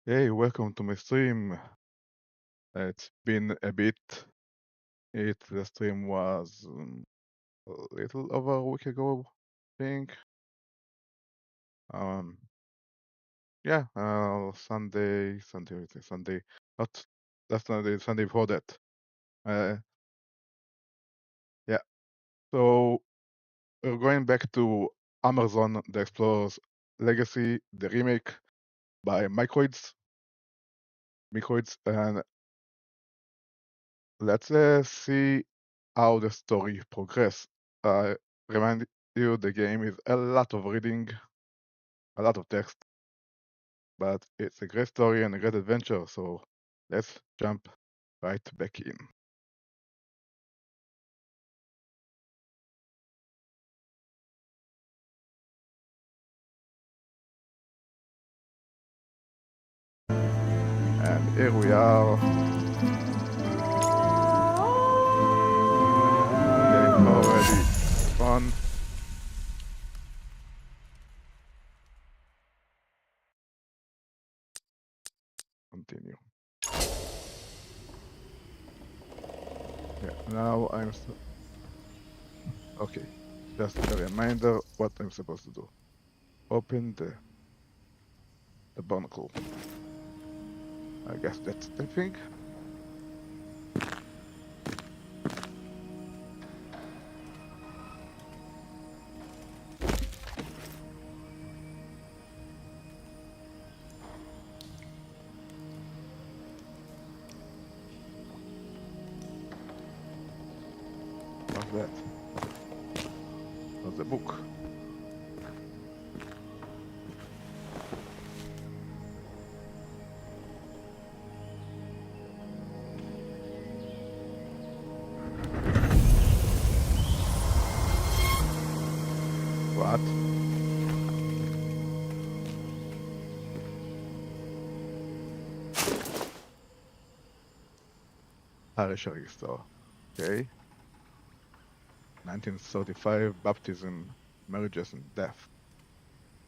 Hey, welcome to my stream. It's been a bit. The stream was a little over a week ago, I think. Um, yeah, Sunday, not last Sunday, Sunday before that. Uh, yeah. So we're going back to Amerzone, the Explorer's Legacy, the remake by Microids, and let's see how the story progress. I remind you the game is a lot of reading, a lot of text, but it's a great story and a great adventure, so let's jump right back in. And here we are. Game already on. Continue. Yeah, now okay. Just a reminder what I'm supposed to do. Open the barnacle. I guess that's the thing. What's that? What's the book? What? Parish register. Okay. 1935 baptism, marriages and death.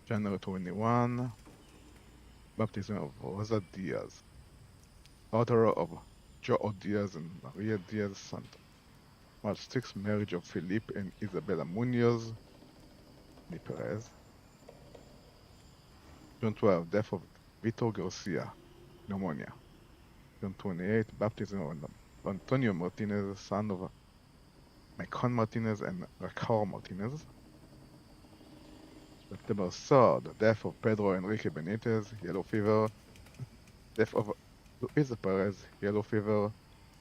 January 21, baptism of Rosa Diaz, daughter of Joe Diaz and Maria Diaz Santos. March 6, marriage of Felipe and Isabella Munoz ni Perez. June 12, death of Vito Garcia, pneumonia. June 28, baptism of Antonio Martinez, son of Macon Martinez and Raquel Martinez. September 3rd, death of Pedro Enrique Benitez, yellow fever. Death of Luisa Perez, yellow fever.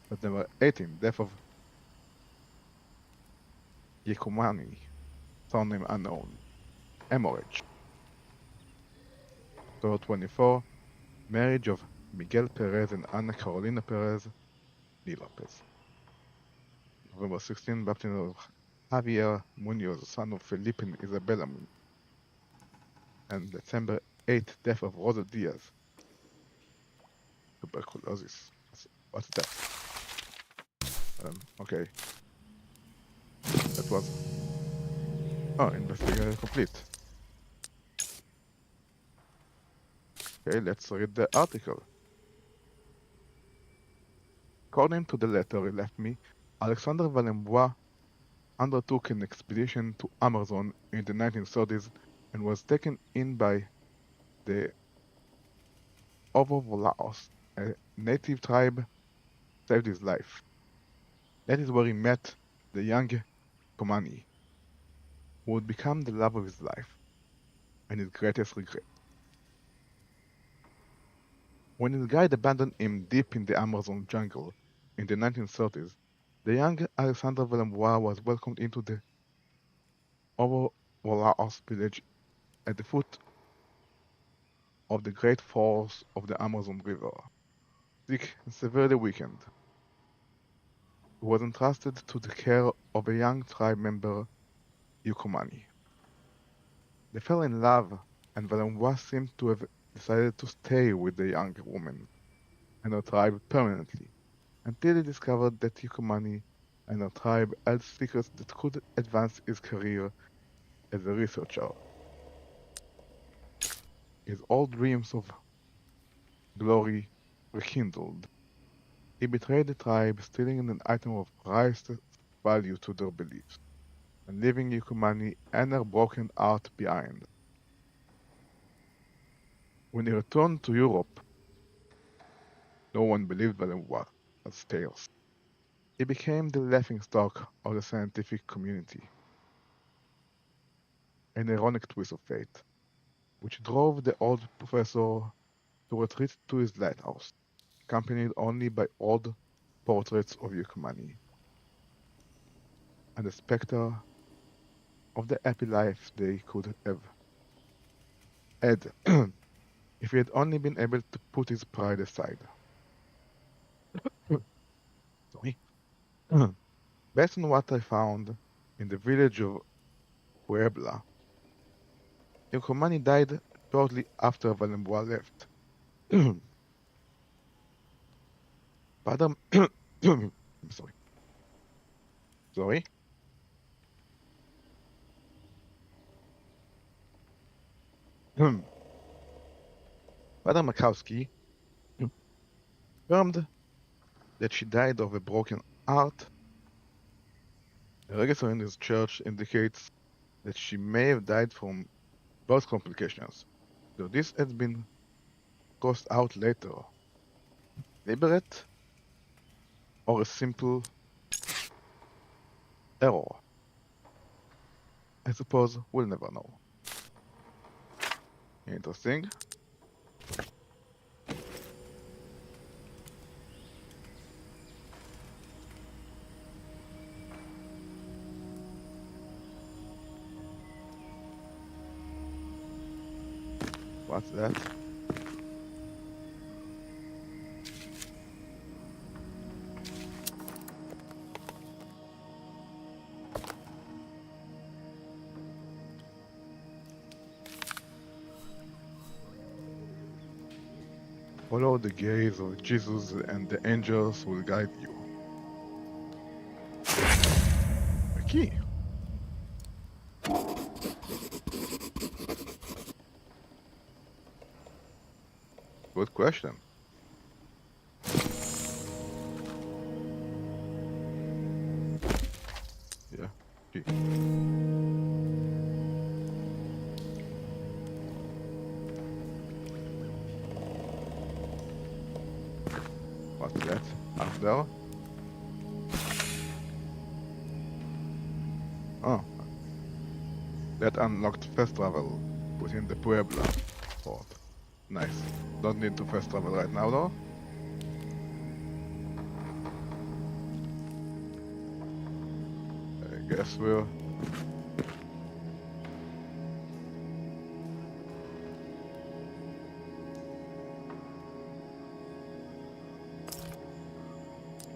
September 18, death of Giacomani, surname unknown, hemorrhage. October 24, marriage of Miguel Perez and Ana Carolina Perez, Lee Lopez. November 16, baptism of Javier Munoz, son of Felipe and Isabella Munoz. And December 8th, death of Rosa Diaz, tuberculosis. What's that? Okay. That was... Oh, investigation complete. Okay, let's read the article. According to the letter he left me, Alexandre Valembois undertook an expedition to Amerzone in the 1930s and was taken in by the Ovovolaos, a native tribe, saved his life. That is where he met the young Komani, who would become the love of his life and his greatest regret. When his guide abandoned him deep in the Amazon jungle in the 1930s, the young Alexander Valembois was welcomed into the Ovovolaos village at the foot of the great falls of the Amazon River. Sick and severely weakened, he was entrusted to the care of a young tribe member, Yukomani. They fell in love, and Valembois seemed to have decided to stay with the young woman and her tribe permanently, until he discovered that Yukomani and her tribe held secrets that could advance his career as a researcher. His old dreams of glory rekindled. He betrayed the tribe, stealing an item of priceless value to their beliefs, and leaving Yukumani and her broken heart behind. When he returned to Europe, no one believed Benoit's tales. He became the laughingstock of the scientific community, an ironic twist of fate, which drove the old professor to retreat to his lighthouse, accompanied only by old portraits of Yukumani and the specter of the happy life they could have had if he had only been able to put his pride aside. Sorry. Based on what I found in the village of Puebla, Yukumani died shortly after Valembois left. Father, I'm sorry. Sorry. Father Makowski confirmed that she died of a broken heart. The register in his church indicates that she may have died from birth complications, though this has been crossed out later. Deliberate or a simple error? I suppose we'll never know. Interesting. What's that? Follow the gaze of Jesus and the angels will guide you. A key. Good question. Yeah, key. What's that? Up there? Oh, that unlocked fast travel within the Puebla port. Nice. Don't need to fast travel right now though. I guess we're...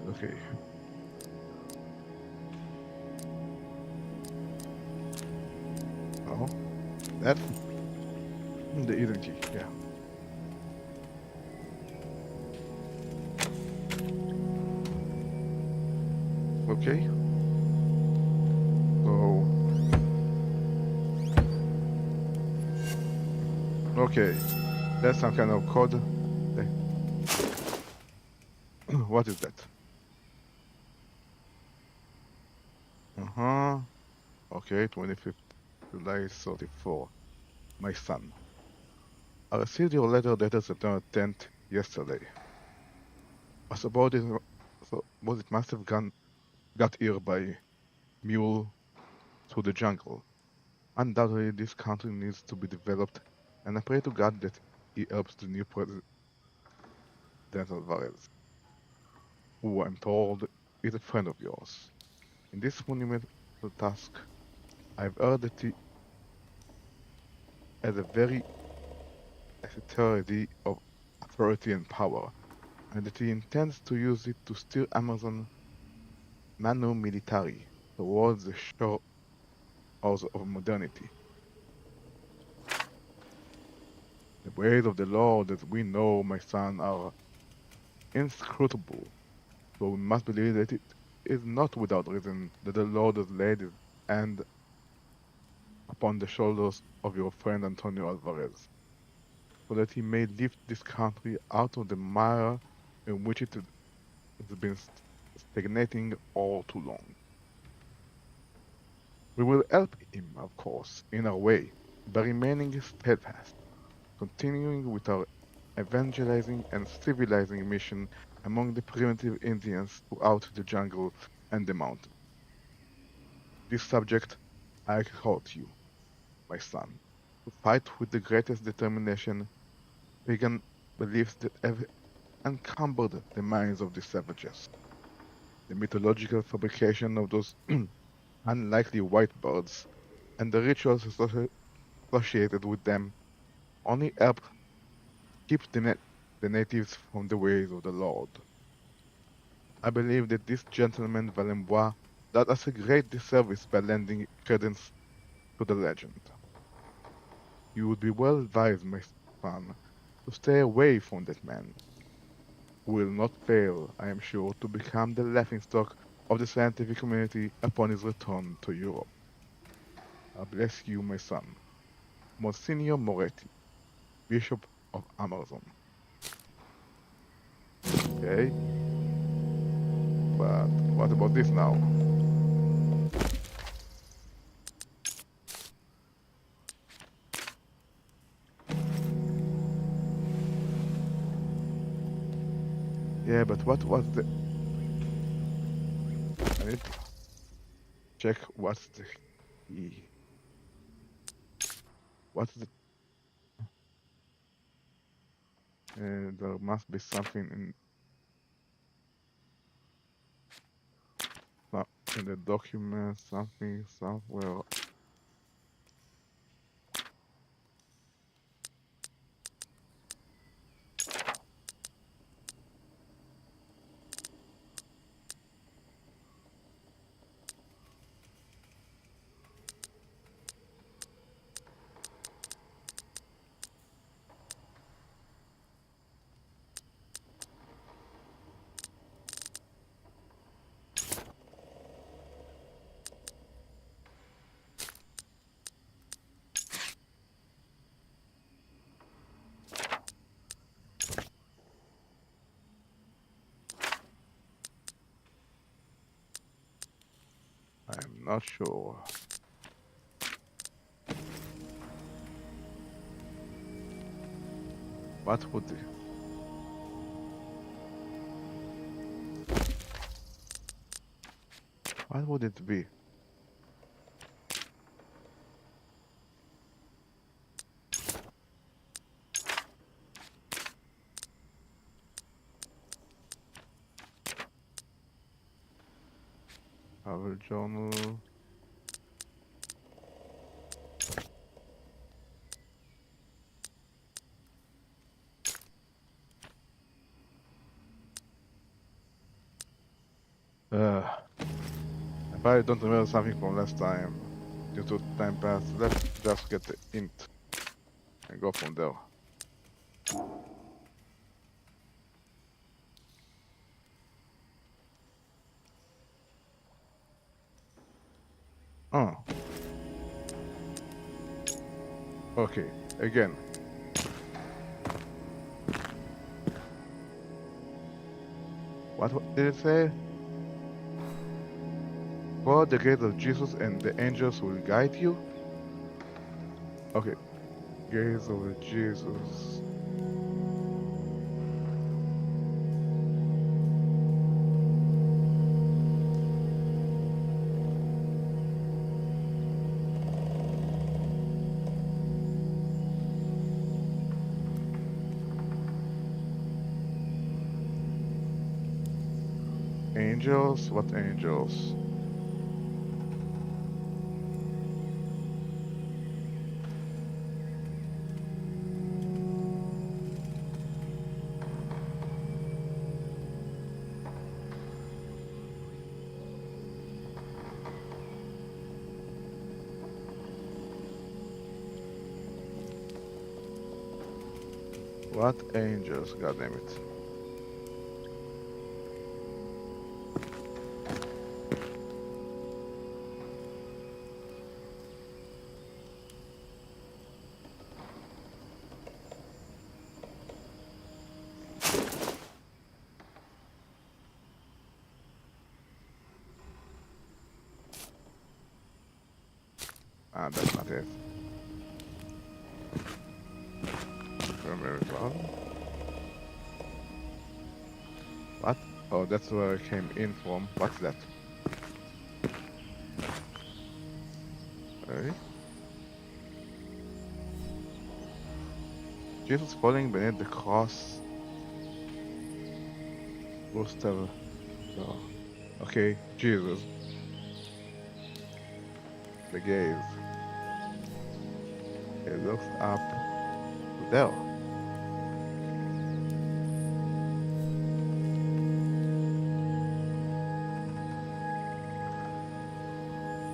Okay. Oh, that? The hidden key, yeah. Okay. So... Okay. That's some kind of code. What is that? Uh-huh. Okay, 25th July 34. My son. I received your letter dated September 10th yesterday. I suppose it must have got here by mule through the jungle. Undoubtedly, this country needs to be developed, and I pray to God that he helps the new President Alvarez, who I'm told is a friend of yours. In this monumental task, I've heard that he has a very authority of authority and power, and that he intends to use it to steer Amazon manu militari towards the shores of modernity. The ways of the Lord, as we know, my son, are inscrutable, so we must believe that it is not without reason that the Lord has laid his hand upon the shoulders of your friend Antonio Alvarez. so that he may lift this country out of the mire in which it has been stagnating all too long. We will help him, of course, in our way, by remaining steadfast, continuing with our evangelizing and civilizing mission among the primitive Indians throughout the jungle and the mountain. This subject I exhort you, my son, to fight with the greatest determination pagan beliefs that have encumbered the minds of the savages. The mythological fabrication of those unlikely white birds and the rituals associated with them only help keep the natives from the ways of the Lord. I believe that this gentleman Valembois does us a great disservice by lending credence to the legend. You would be well advised, my son, to stay away from that man, who will not fail, I am sure, to become the laughingstock of the scientific community upon his return to Europe. I bless you, my son, Monsignor Moretti, Bishop of Amerzone. Okay, but what about this now? Yeah, but what was the... I need to check what's the key. What's the... there must be something in the document, something somewhere. I'm not sure. What would the... What would it be? Travel journal. Uh, if I don't remember something from last time, due to time pass, let's just get the int and go from there. Oh. Okay, again. What did it say? Follow the gaze of Jesus and the angels will guide you? Okay, gaze of Jesus. Angels? What angels? What angels? God damn it. Ah, that's not it. Very well. What? Oh, that's where I came in from. What's that? Okay. Jesus falling beneath the cross. Rooster. Oh. Okay, Jesus. The gaze. He looks up there.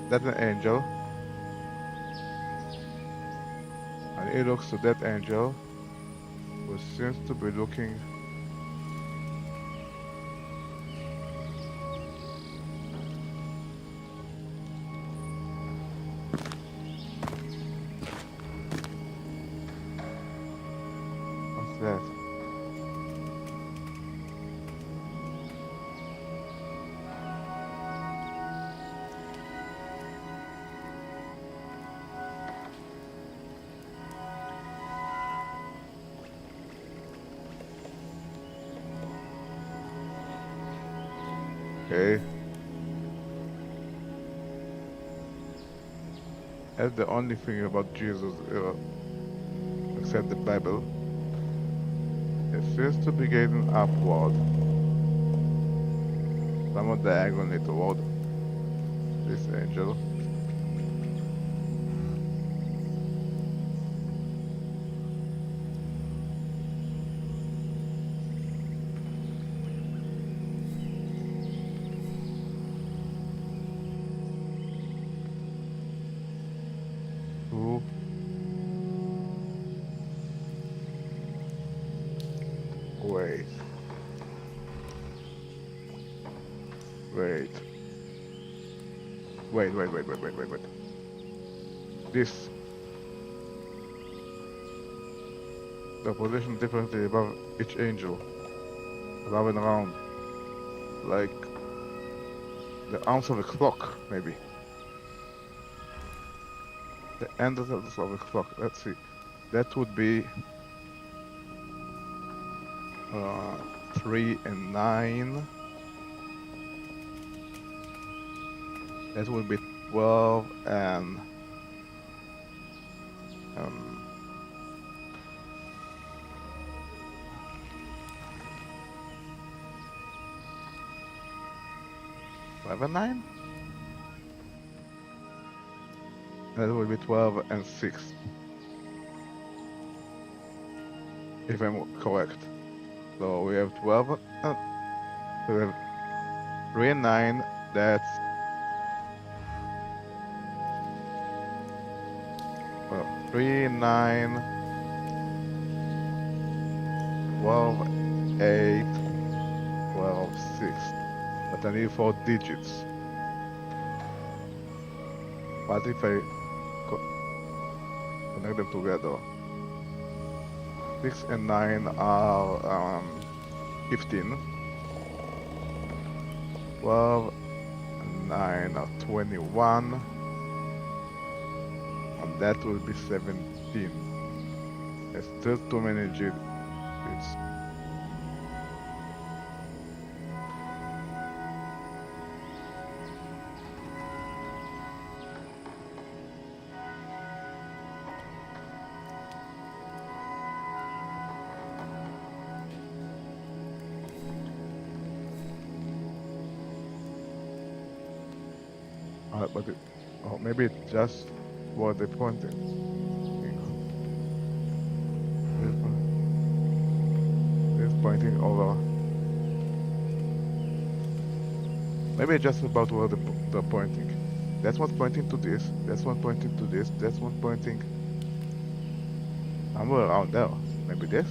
That's an angel. And he looks to that angel, who seems to be looking. What's that? Okay. That's the only thing about Jesus, except the Bible. It seems to be gazing upward, somewhat diagonally toward this angel. Who? Wait. Wait. Wait. This. The position differently above each angel. Above and around. Like the arms of a clock, maybe. The end of a clock. Let's see. That would be 3 and 9. That would be 12 and 5 and 9? That would be 12 and 6. If I'm correct. So we have 12, we have 3 and 9, that's 3, 9, 12, 8, 12, 6. But I need 4 digits. What if I connect them together? 6 and 9 are 15. 12 and 9 are 21. And that will be 17. There's still too many digits. But or maybe it's just what they pointed. It's pointing over. Maybe it's just about where they're pointing. That's what's pointing to this. That's one pointing to this. That's one pointing somewhere around there. Maybe this.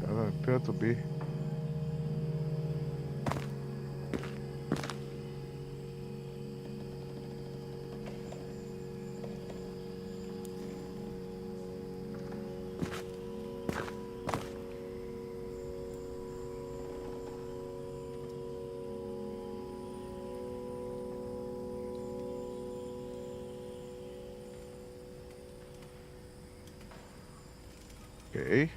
Doesn't appear to be. Okay.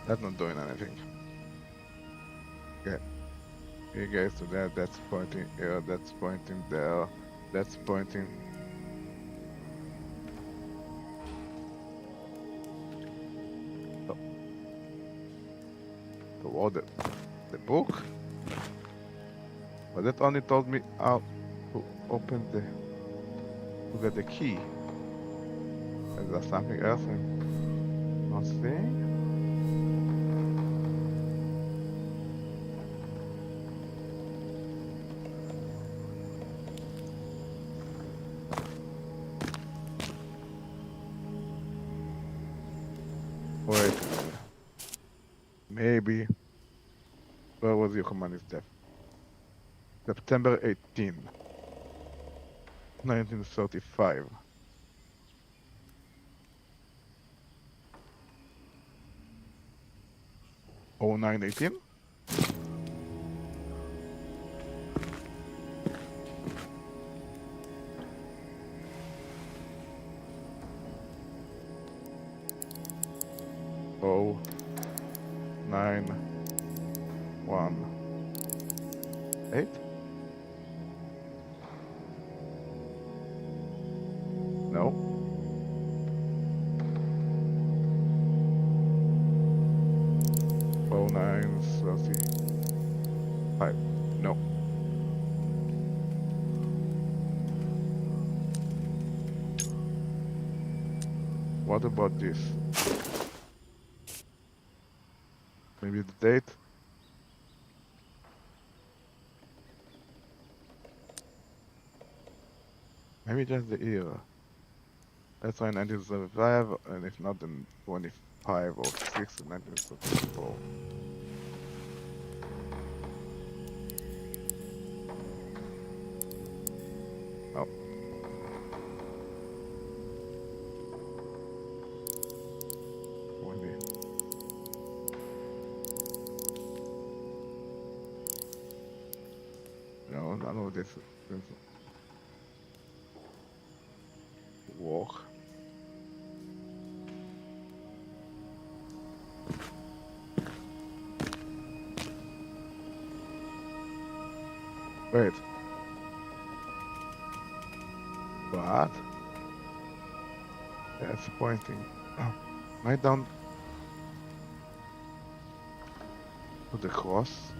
That's not doing anything. Okay. You guys to that, that's pointing here, that's pointing there, that's pointing. Oh, toward the book? But that only told me how to open to get the key. Is there something else I'm not seeing? Wait a minute. Maybe. Where was your command is death? September 18, 1935. 0918? Oh, 918? No. Oh, 935. No. What about this? Maybe the date? Maybe just the year. Let's try 1975, and if not, then 25 or 6, 1974. No. Wendy. No, none of this. Walk. Wait. What? That's pointing. Oh, right down to the cross.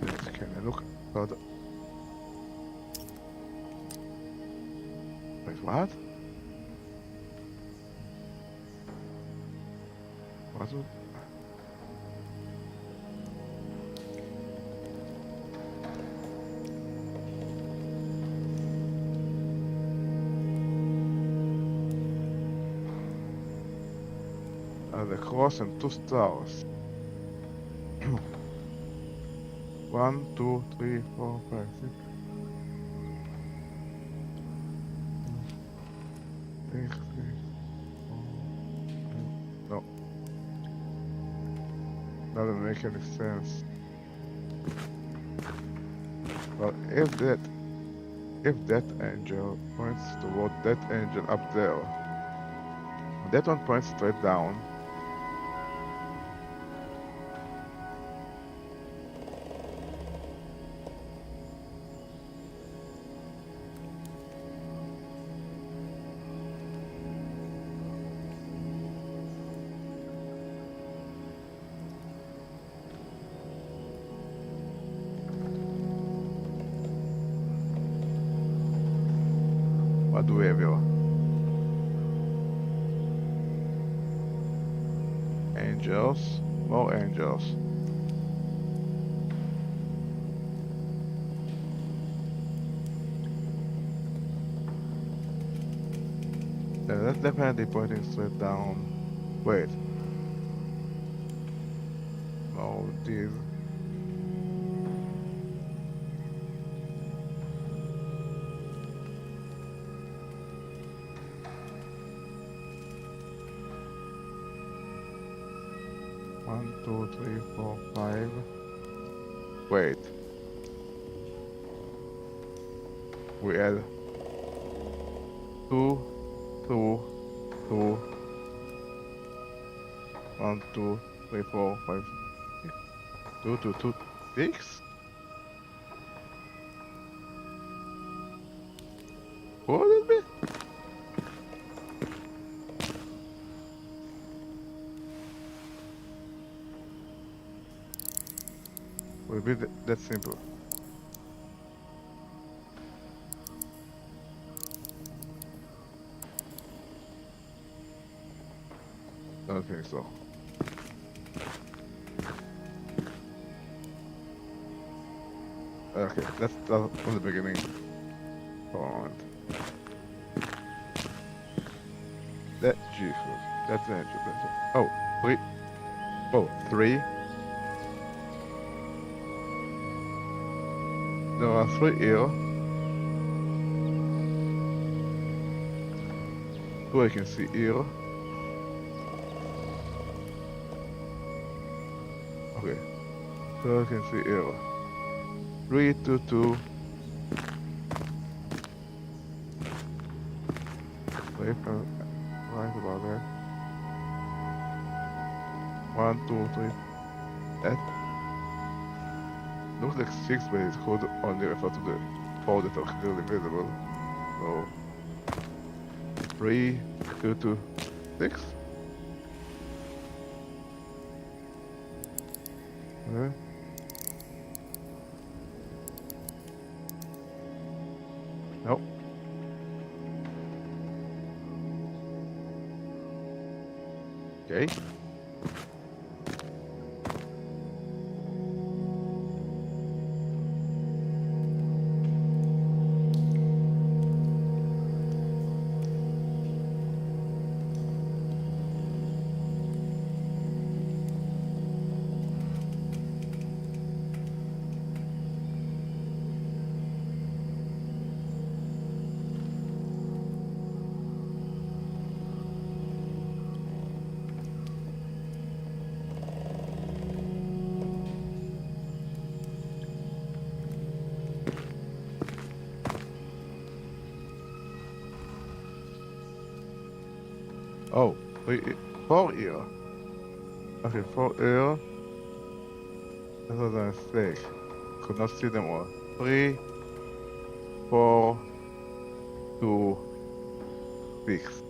Yes, can I look further? Wait, what? What would... the cross and 2 stars. 1, 2, 3, 4, 5, 6. 6, 6. No. Doesn't make any sense. Well, if that angel points toward that angel up there, that one points straight down. What do we have here? Angels, more angels. Yeah, that's definitely pointing straight down. Wait. Oh, these. 1, 2, 3, 4, 5. Wait. We add 2, 2, 2. 1, 2, 3, 4, 5, 6. 2, 2, 2, 6? What would it be? Will be that simple. Don't think so. Okay, let's start from the beginning. For a moment. That Jesus, that's an introduction. Oh, wait. Oh, 3. There are 3 here. 2 I can see here. Okay. 2 I can see here. 3, 2, 2. Wait, right about that. 1, 2, 3. That looks like 6, but it could only refer to the 4 that are clearly visible. So 3, 2, 2, 6. Okay. Nope. Okay. Oh, 4 here. Okay, 4 here. That was a mistake. Could not see them all. 3, 4, 2, 6.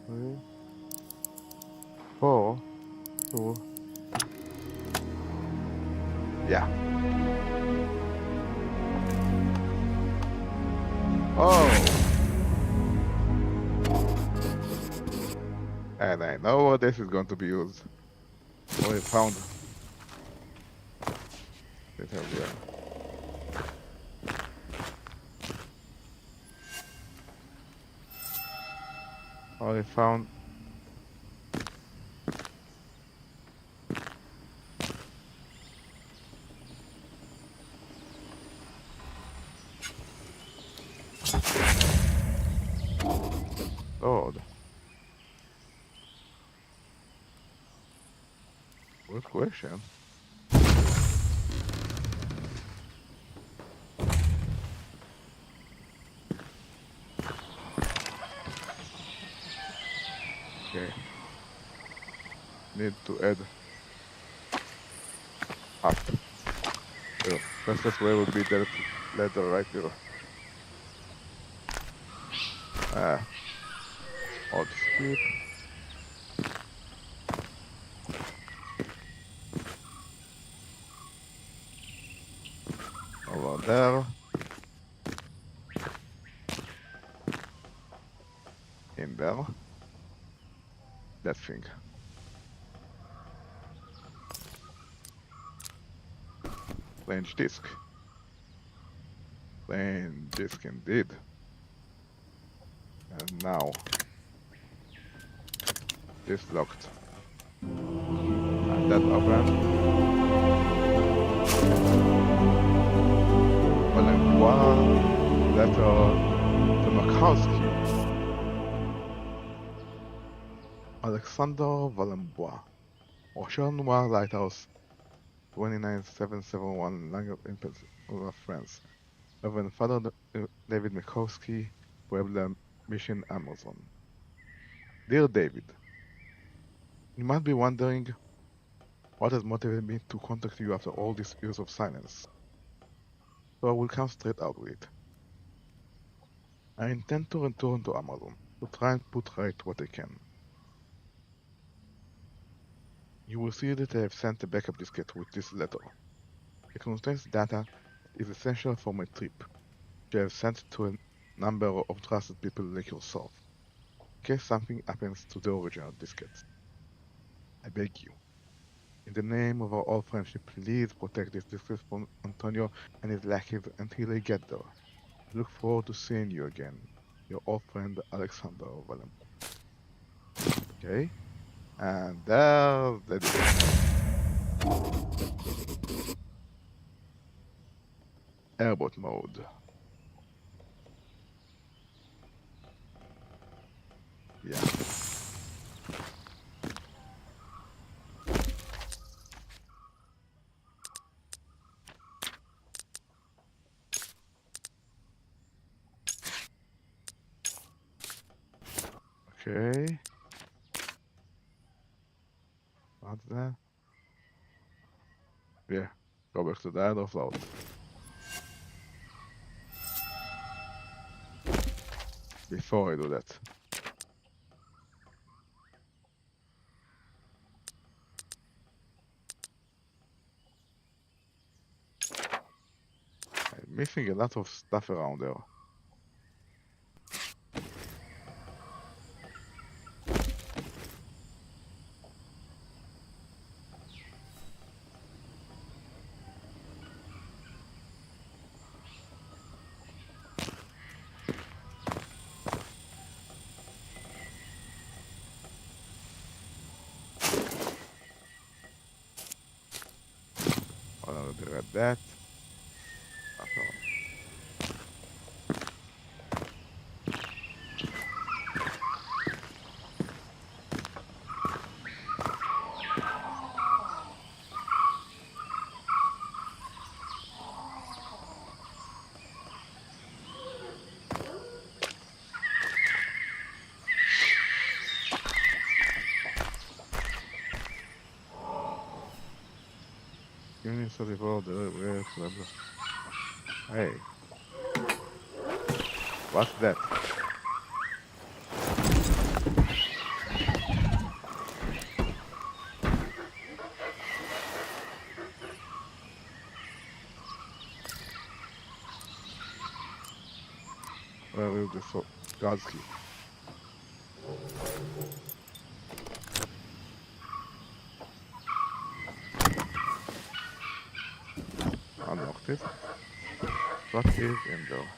Three, 4, 2. Yeah. Oh! And I know what this is going to be used. Oh, I found it here. Oh, I found Lord. Good question. Okay. Need to add up. Oh, fastest way would be that letter right here. Odd skip. Over there. In there. That thing. Range disk. Range disk indeed. And now this locked. And that open. Well, Valembois, letter to Makowski. Alexander Valembois, Rochelle Noir Lighthouse, 29771 Langues in Pennsylvania, France. Reverend Father David Mikowski, Puebla Mission, Amazon. Dear David, you might be wondering what has motivated me to contact you after all these years of silence. So I will come straight out with it. I intend to return to Amazon to try and put right what I can. You will see that I have sent a backup diskette with this letter. It contains data that is essential for my trip, which I have sent to a number of trusted people like yourself, in case something happens to the original diskette. I beg you, in the name of our old friendship, please protect this diskette from Antonio and his lackeys until I get there. I look forward to seeing you again. Your old friend Alexander Valem. Okay? And there's the airboat mode. Yeah. Okay. What's that? Yeah. Go back to the other float. Before I do that. I'm missing a lot of stuff around there. Hold on, let me read that. Unit study for the blah blah. Hey. What's that? Where will the God's key? Unlocked it. What is in there?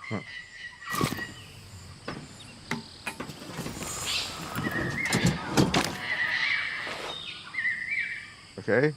Huh. Okay.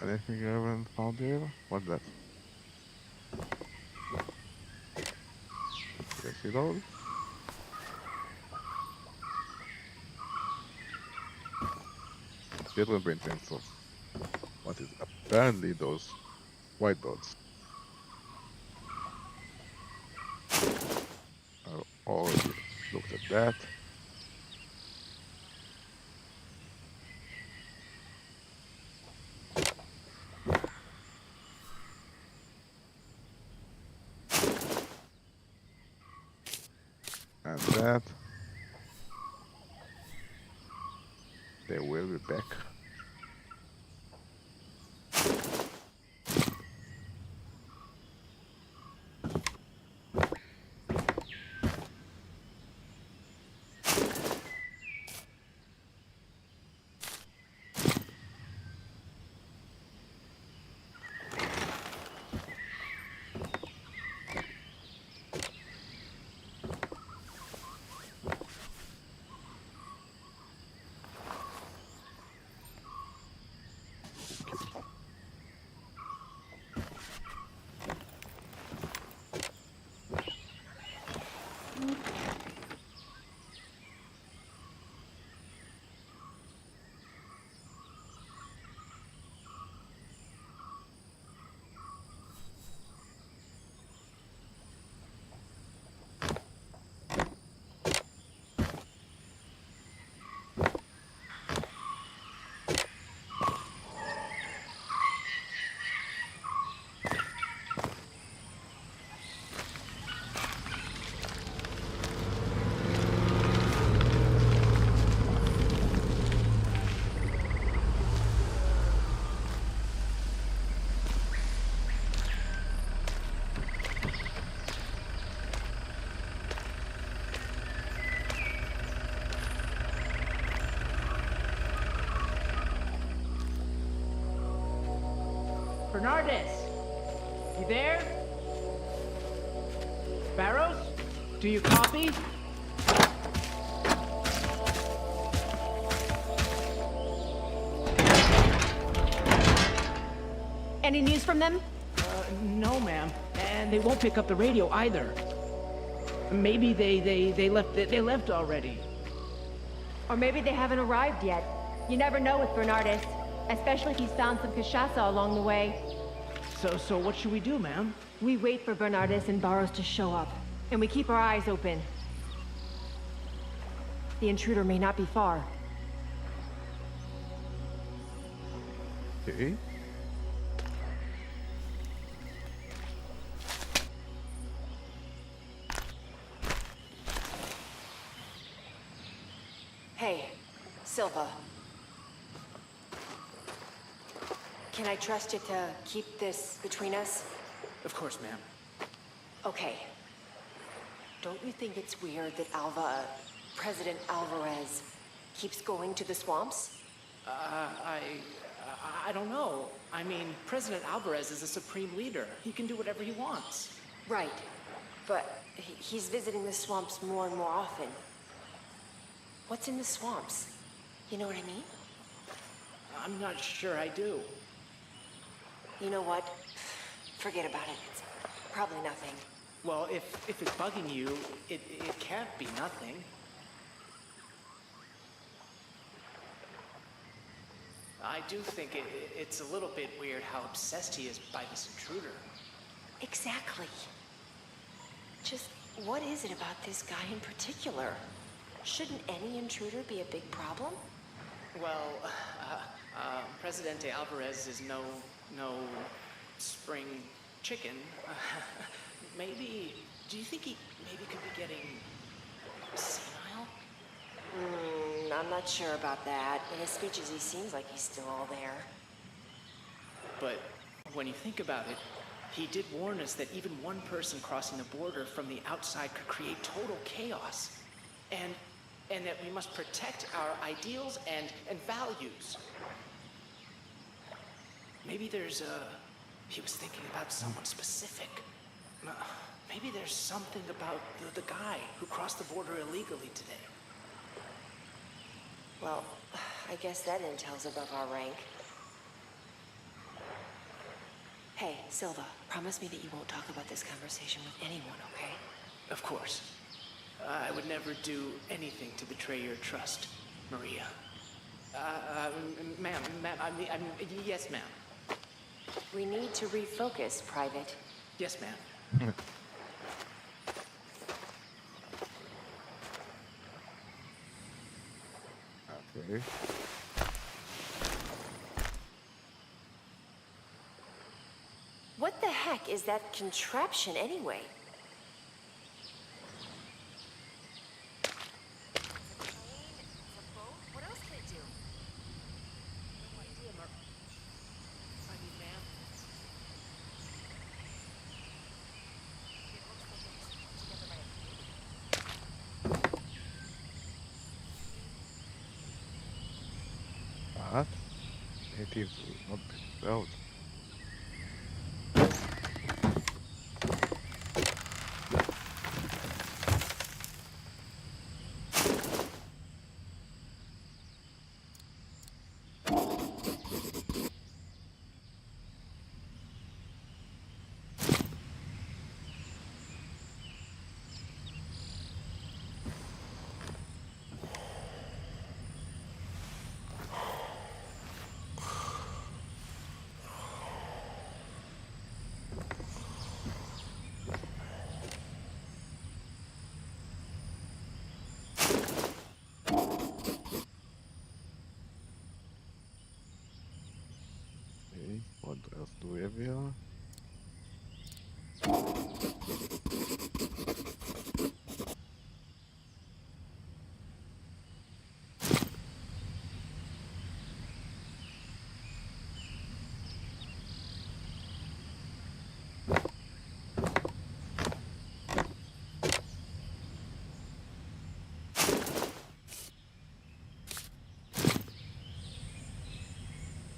Anything you haven't found here? What's that? You see those? children paint things of what is apparently those white dots. I already looked at that. And that. They will be back. Bernardus, you there? Barrows, do you copy? Any news from them? No, ma'am. And they won't pick up the radio either. Maybe they left already. Or maybe they haven't arrived yet. You never know with Bernardus, especially if he's found some cachaça along the way. So what should we do, ma'am? We wait for Bernardus and Barrows to show up, and we keep our eyes open. The intruder may not be far. Okay. Hey, Silva. Can I trust you to keep this between us? Of course, ma'am. Okay. Don't you think it's weird that President Alvarez, keeps going to the swamps? I don't know. I mean, President Alvarez is a supreme leader. He can do whatever he wants. Right. But he's visiting the swamps more and more often. What's in the swamps? You know what I mean? I'm not sure I do. You know what? Forget about it. It's probably nothing. Well, if it's bugging you, it can't be nothing. I do think it's a little bit weird how obsessed he is by this intruder. Exactly. Just what is it about this guy in particular? Shouldn't any intruder be a big problem? Well, Presidente Alvarez is no spring chicken. Maybe, do you think he maybe could be getting senile? I'm not sure about that. In his speeches, he seems like he's still all there. But when you think about it, he did warn us that even one person crossing the border from the outside could create total chaos. And that we must protect our ideals and values. Maybe he was thinking about someone specific. Maybe there's something about the guy who crossed the border illegally today. Well, I guess that intel's above our rank. Hey, Silva, promise me that you won't talk about this conversation with anyone, okay? Of course. I would never do anything to betray your trust, Maria. Ma'am, yes, ma'am. We need to refocus, Private. Yes, ma'am. Okay. What the heck is that contraption anyway? What else can it do? No idea, ma'am. It looks like it was put together by a But natives will not be disturbed. Okay, what else do we have here?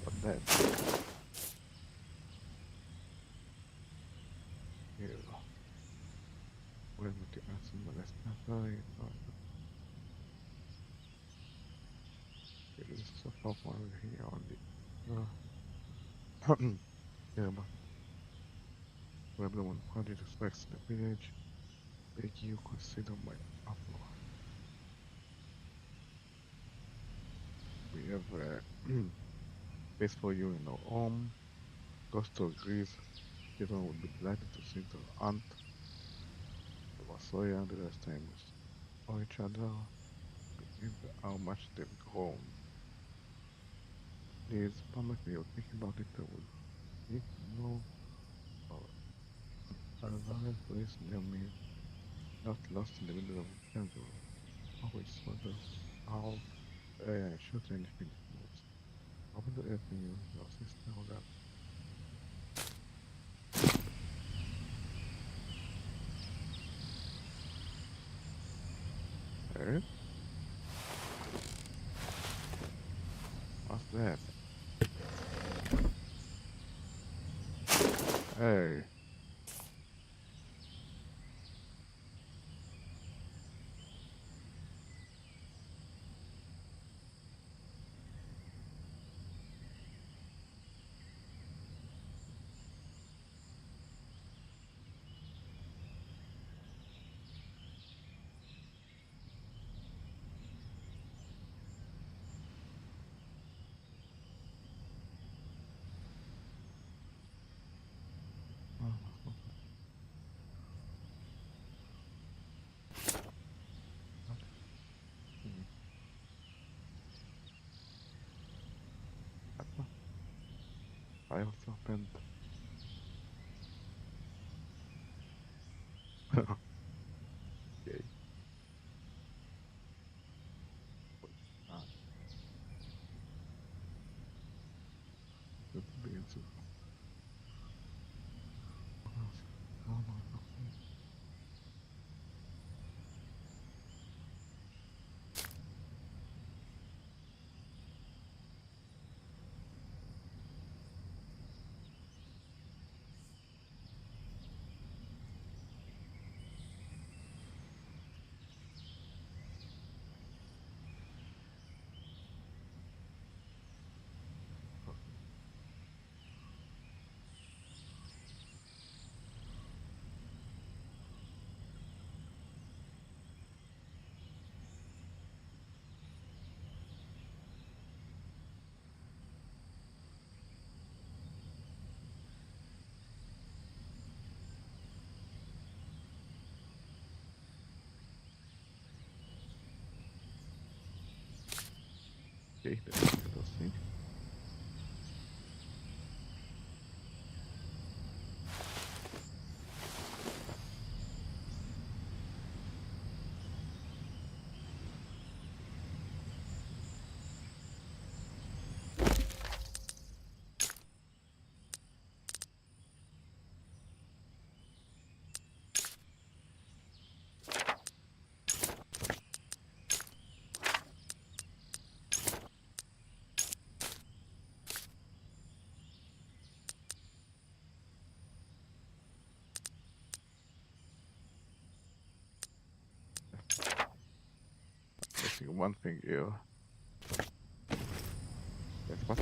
What that? Here. Where we get some of this stuff. Okay, this is a top one here on the yeah, but where everyone project expects the village, beg you consider my offer. We have space for you in our home. Gusto agrees. Children would be delighted to see their aunt. The Vasoya the last time we saw each other. Believe how much they've grown. Please promise me you'll think about it. I would need to know. Or other place near me, not lost in the middle of the jungle. Always wonder how I shoot anything that moves. I wonder if you, your sister, or that. Hey, what's that? Hey, oh, what? Hmm, what the? Fire serpent. Okay, ah, let's begin to. Oh, no, no. Okay, that's interesting. Missing one thing here. That's what?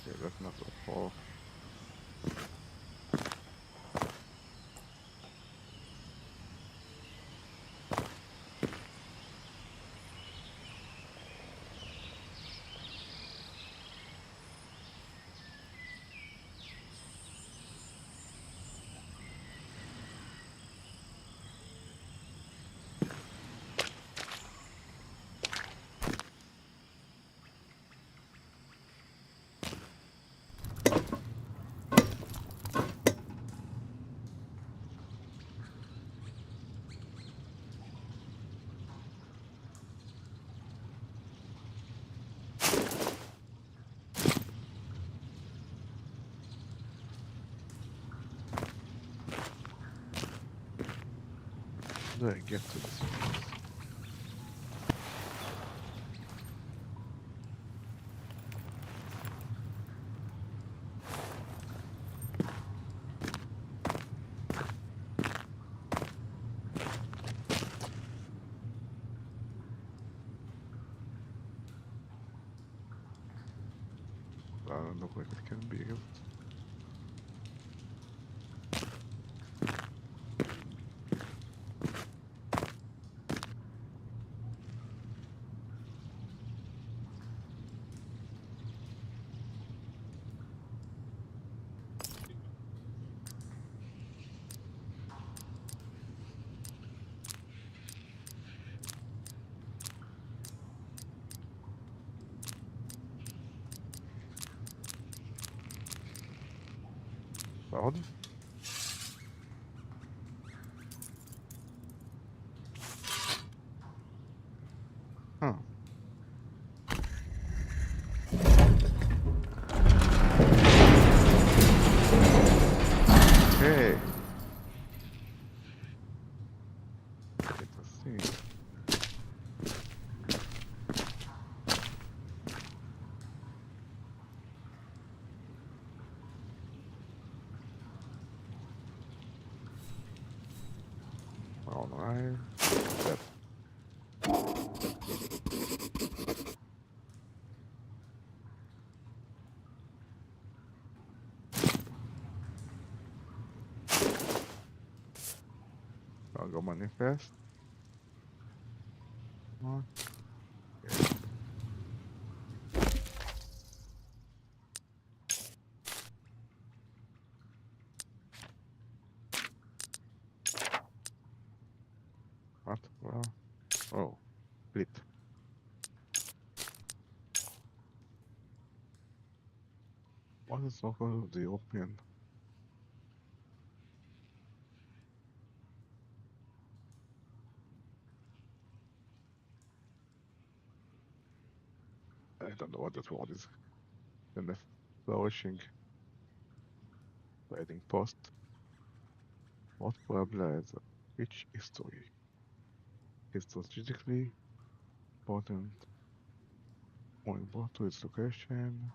Okay, that's not the fall. How do I get to this place? Doesn't look like it can be used. Pardon? Huh. Okay. Interesting. Alright. That. I'll go manifest. What? Okay. What? Well. Oh. Split. What is so called the European? I don't know what that word is. Then a flourishing trading post. Port Puebla has a rich history. It's strategically important owing both to its location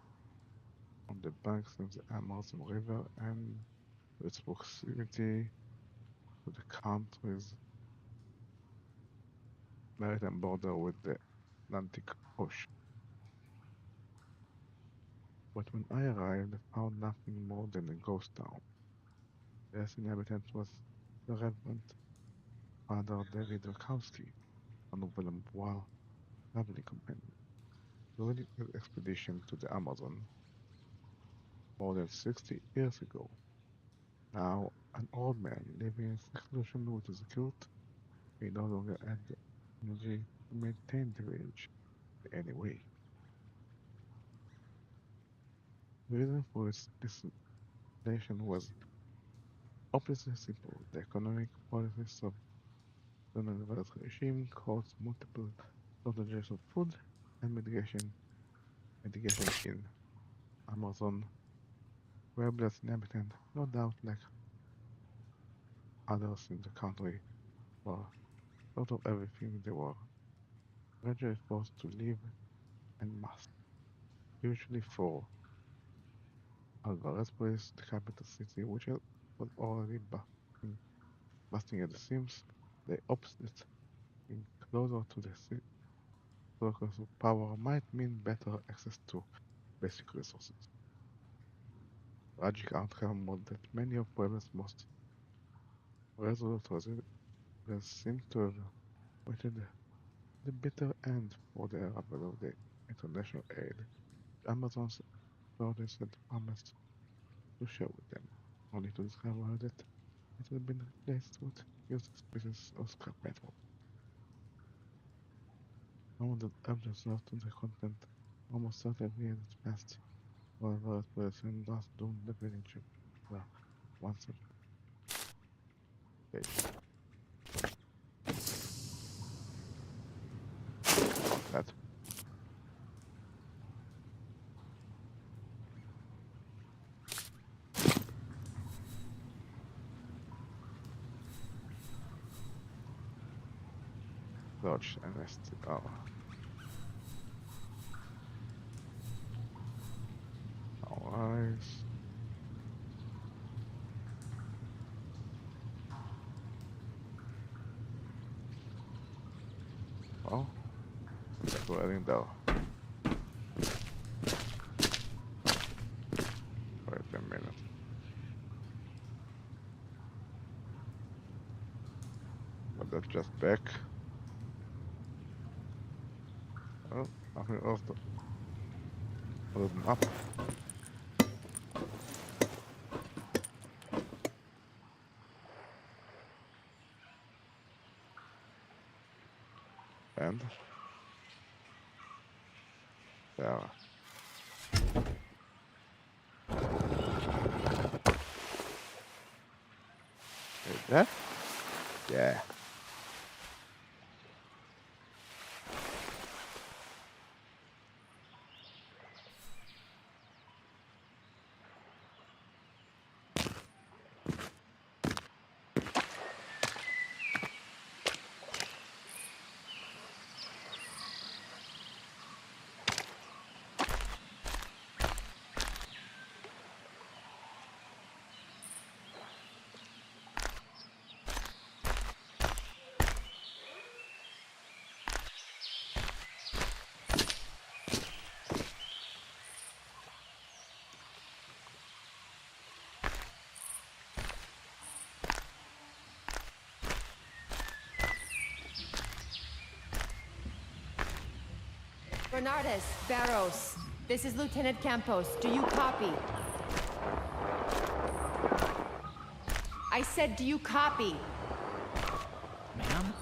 on the banks of the Amerzone River and its proximity to the country's maritime border with the Atlantic Ocean. But when I arrived, I found nothing more than a ghost town. The last inhabitant was the Reverend Father David Rakowski, one of William Bois' traveling companion. During his expedition to the Amazon more than 60 years ago. Now, an old man living in seclusion with his guilt, he no longer had the energy to maintain the village in any way. The reason for his isolation was obviously simple. The economic policies of the Nevada's regime caused multiple shortages of food and mitigation in Amazon, where blessed inhabitants, no doubt like others in the country, were out of everything. They were gradually forced to live en masse, usually for Alvarezpolis, the capital city, which was already busting at the seams. The opposite, being closer to the circles of power, might mean better access to basic resources. The tragic outcome was that many of Puebla's most resolute residents seem to have waited the bitter end for the arrival of the international aid. The Amazon's authorities had promised to share with them, only to discover that it had been replaced with useless pieces of scrap metal. Now that I've observed the content, almost certainly in its past, however, it was and thus doomed the village well, once again. That lodge and rested our eyes. Well, that's what I think though. Wait a minute. But that's just back. Oh, nothing else to other than up. And there. Is that? Yeah. Bernardes, Barros, this is Lieutenant Campos. Do you copy? I said, do you copy? Ma'am?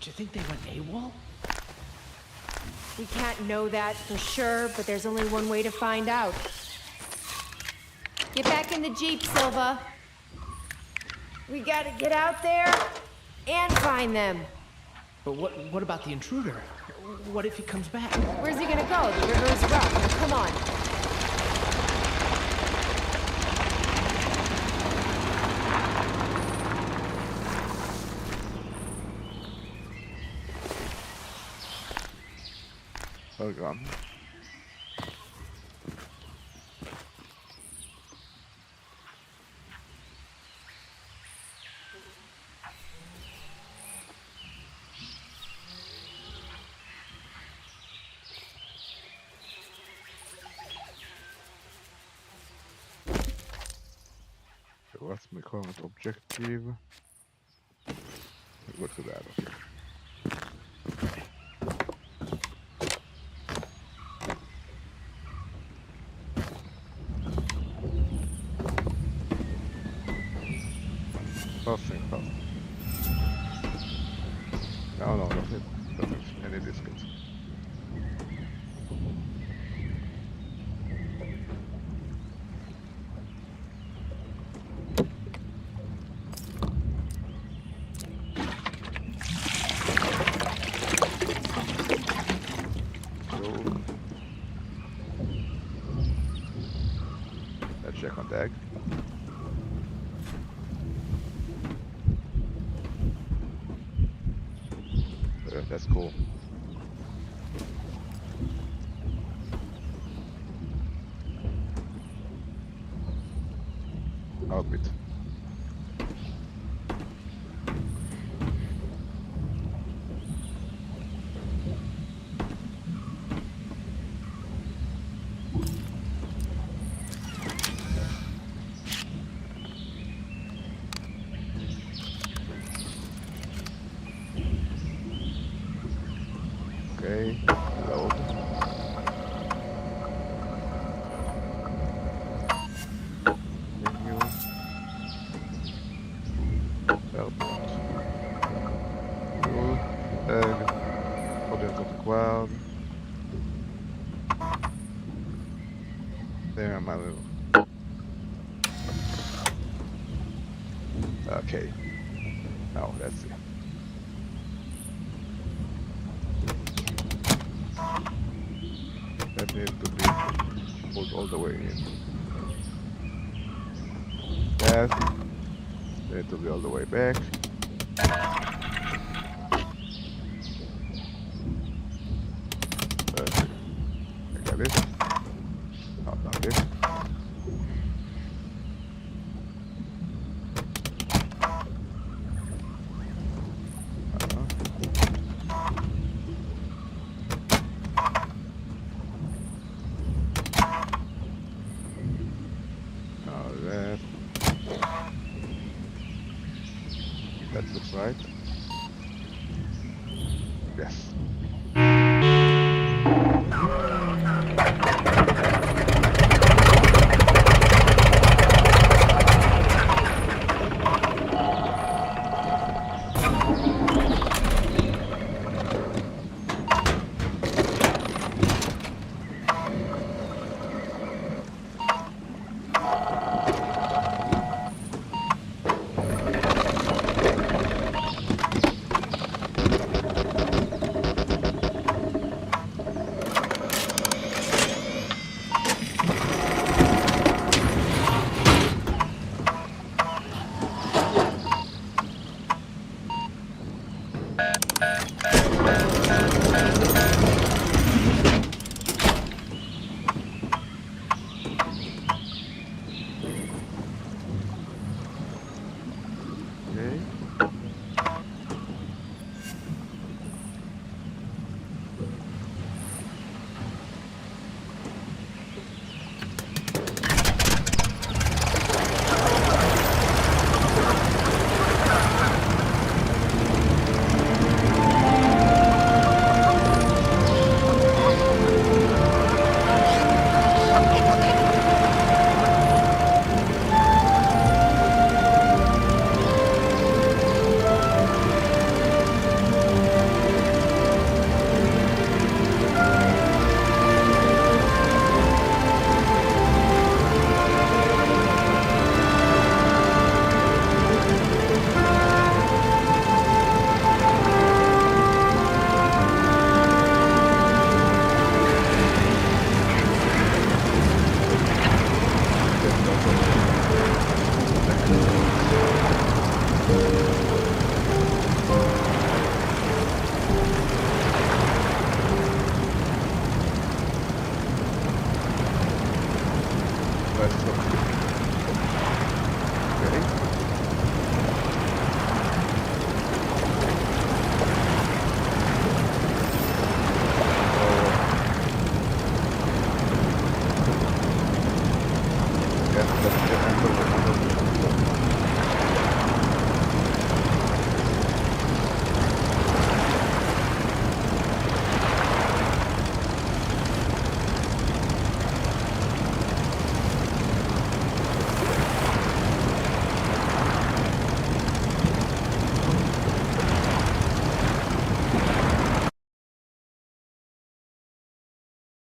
Do you think they went AWOL? We can't know that for sure, but there's only one way to find out. Get back in the Jeep, Silva. We gotta get out there and find them. But what about the intruder? What if he comes back? Where's he gonna go? The river is rough. Now, come on. Oh, gone. What's my current objective? Go to that, okay. Nothing. No, nothing. Any biscuits. Let's check on deck. That's cool. Outfit. Okay, load. Menu. Airport. Cool. Object of the cloud. There, my little. Okay. Now let's see. That needs to be pulled all the way in. That needs to be all the way back. Perfect. I got this. Oh, not this. That looks right. Yes.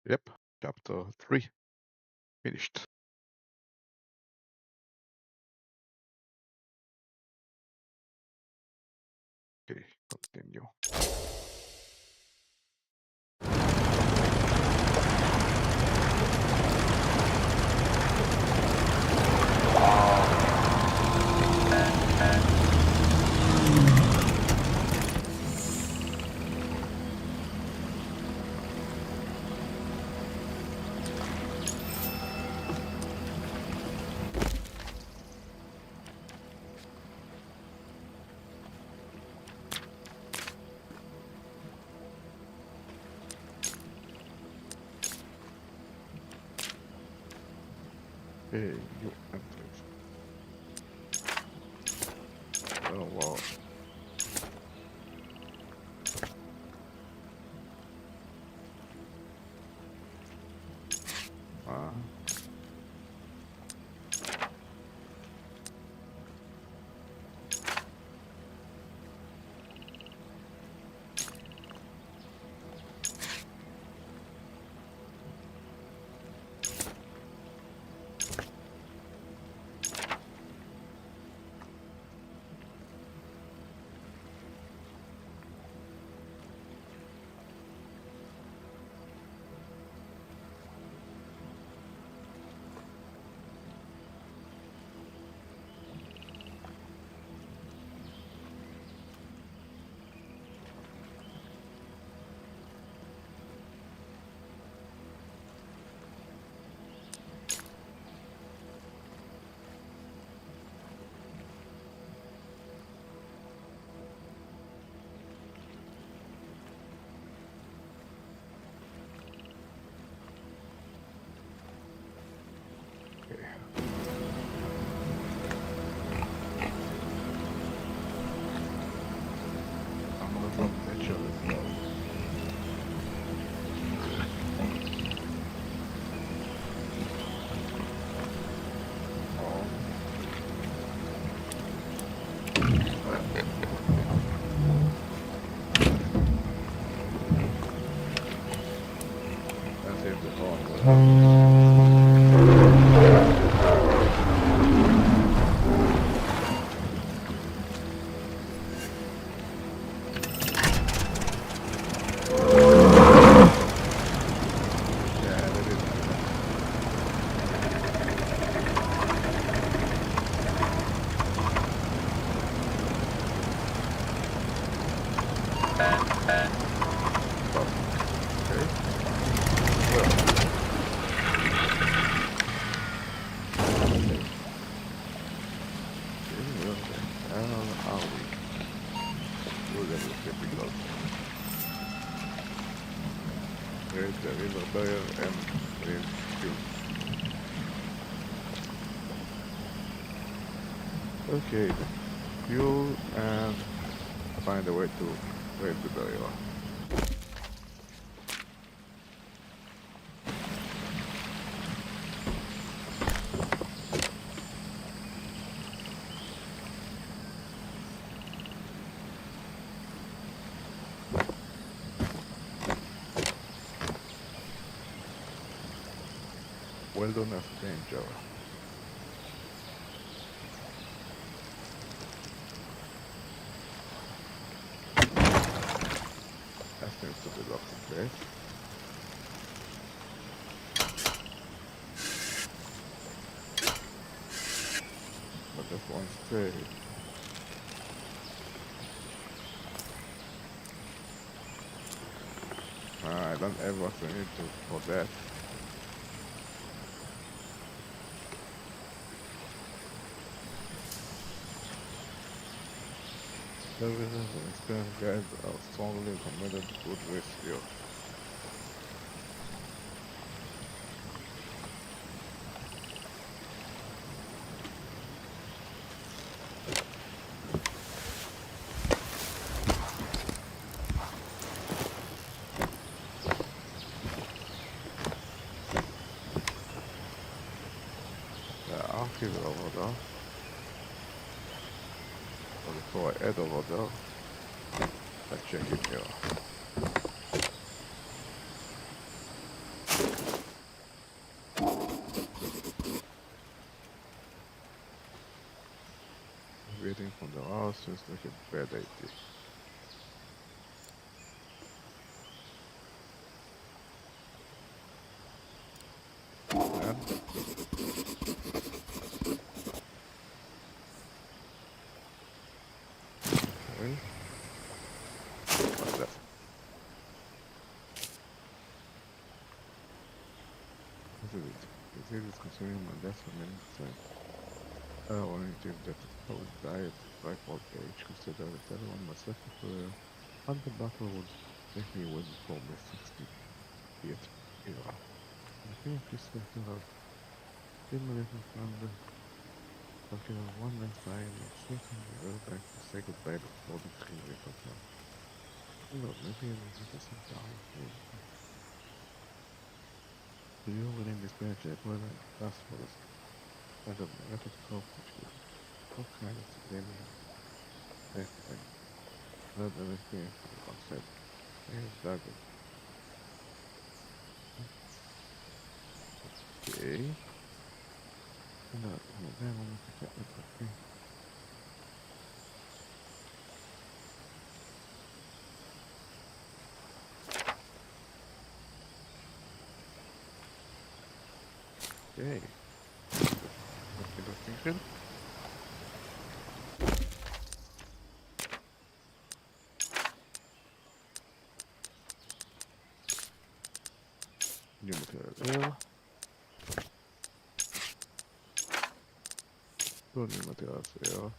Yep, chapter 3 finished. Okay, continue. Okay, new entries. Oh wow. Uh, okay. Amazon Natural Reserve. Oh, and save the horn. Yeah, that is nice. Oh, okay. Well, okay. Where are we? We're gonna look difficult. There's the river barrier and there's fuel. Okay, fuel and find a way to raise the barrier. Well done, as stranger. That seems to be locked in place. But that won't stay. I don't ever need to for that. Services and experienced guides are strongly recommended good risk here. The arc is over there. So before I head over there, I check it here. seems like a bad idea. And okay. What's that? What is it? It is consuming my death for many times. Only to that post diet, like old age, consider that everyone must suffer for and the battle would take me win for my 60th era. I think this sector of 10 minutes from the talking of one last time, it's something we will back to say goodbye before the 3 week of now. No, maybe I will have some time. Do you within this budget, well, that's what is I don't know, let it go for you. What kind of epidemic? Everything. Not everything outside. Here's Douglas. Okay. No, no, then I'm gonna pick up the okay. Okay. What's the distinction? New material there. Two new materials there.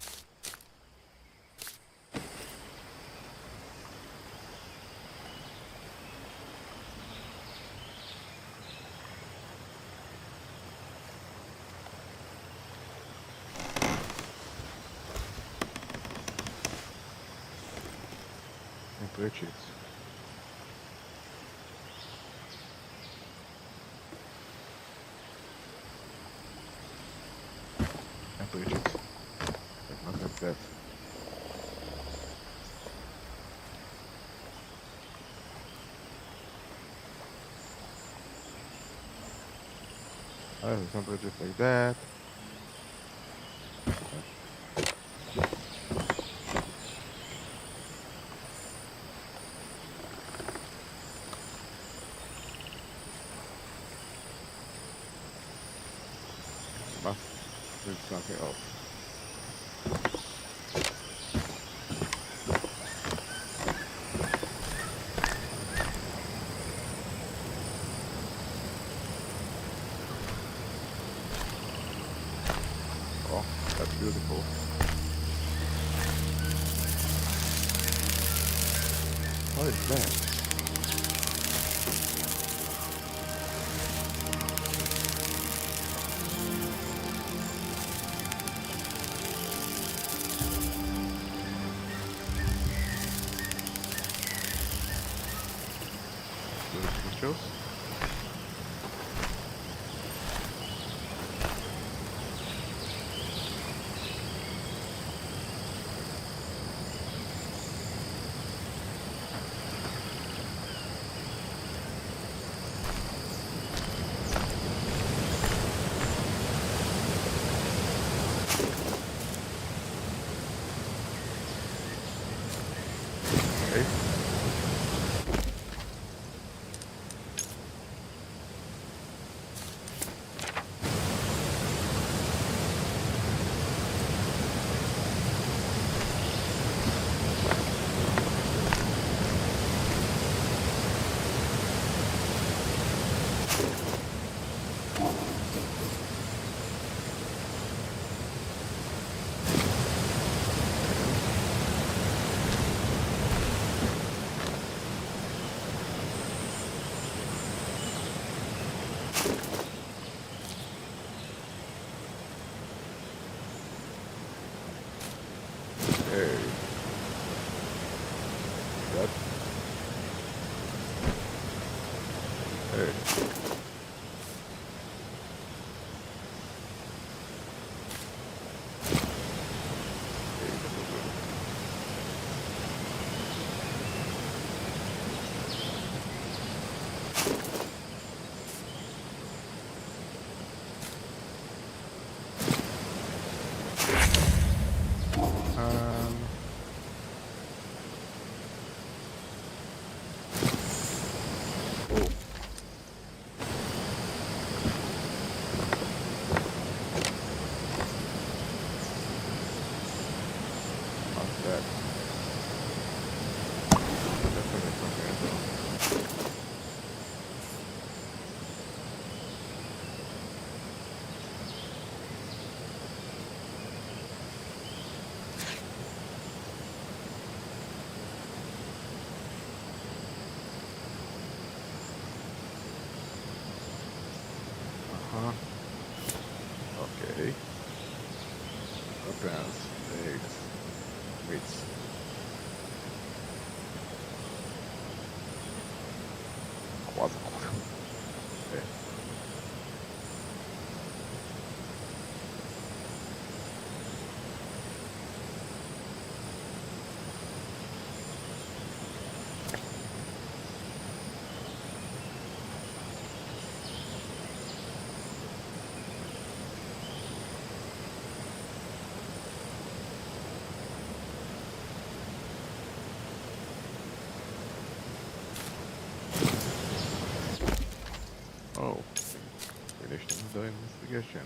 And bridges. And bridges. But not like that. Some bridges like that. Must do something else. Oh, that's beautiful. What is that? Shows? Okay. Hey. That. Hey. was good. Okay. Oh, finished another investigation.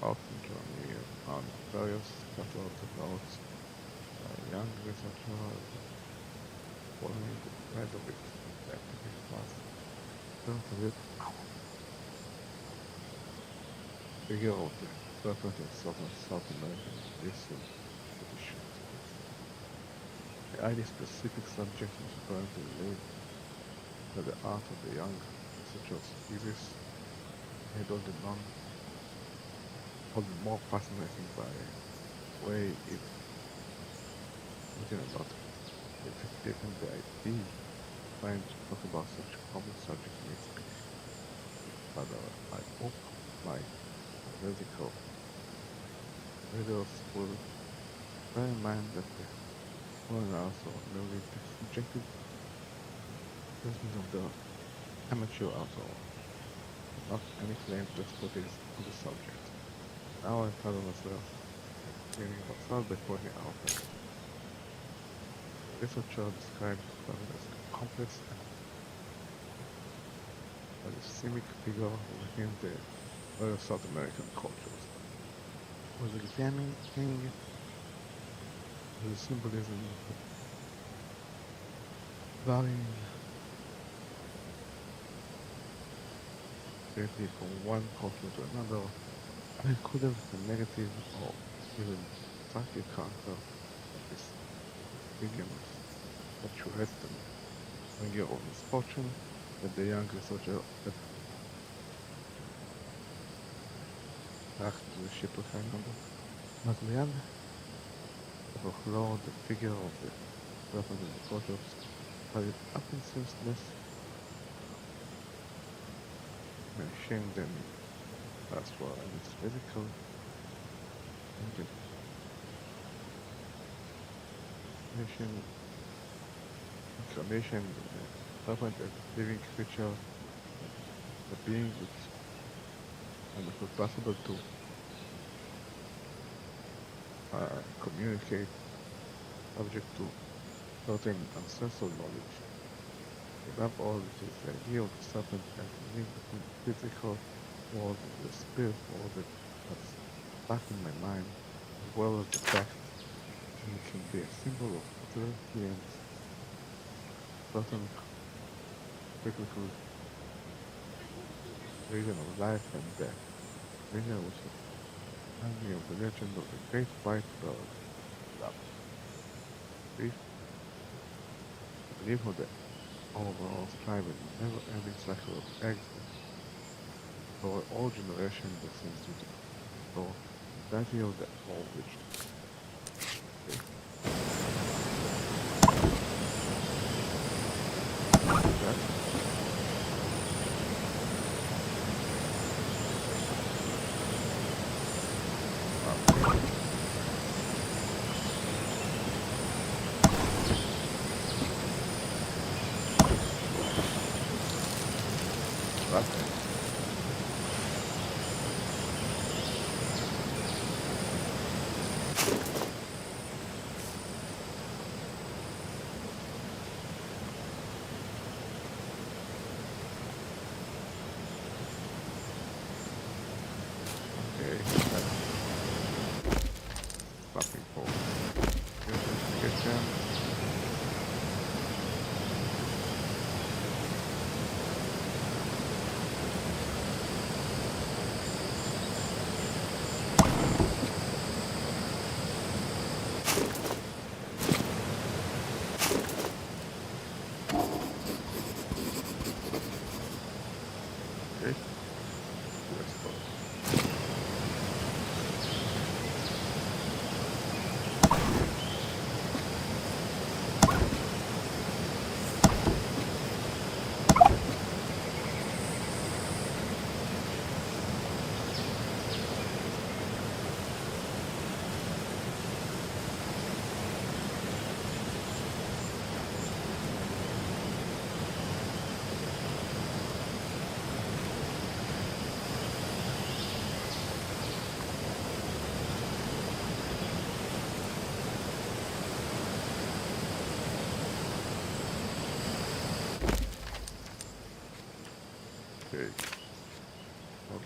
Often journey on various catalogs about a young researcher following the thread of it. The activist was part of it. Figure of the serpent in South American basin expedition. The highly specific subject was apparently laid by the art of the young researcher's thesis, made all the more fascinating by the way it written about it. It has taken the idea trying to talk about such a common subject makes me rather I hope my analytical readers will bear in mind that the foreign also merely the subjective judgment of the amateur author, not any claim to expertise on the subject. Now I find myself explaining myself by pointing out that the researcher described Flamin as a complex and polysemic figure within the various South American cultures. Was examining the symbolism varying greatly from one culture to another, including the negative or even tragic character of this begins fluctuates the year of misfortune that the young researcher had back to the ship of Fernando. Maslian overflowed the figure of the weapon in the photos, but it often seems less mentioned than as well in its physical incarnation, the serpent as a living creature, the being which and it was possible to communicate subject to certain ancestral knowledge. Above all, it is the idea of the serpent as a link between the physical world and the spirit world that's stuck in my mind, as well as the fact that it can be a symbol of fertility and certain biblical vision of life and death. Vision which is me of the legend of the great white bird, love. Believe of the overall striving, never-ending cycle of eggs for all generations that seems to be. So, the idea of the whole vision. Okay. That. Okay, nothing for investigation.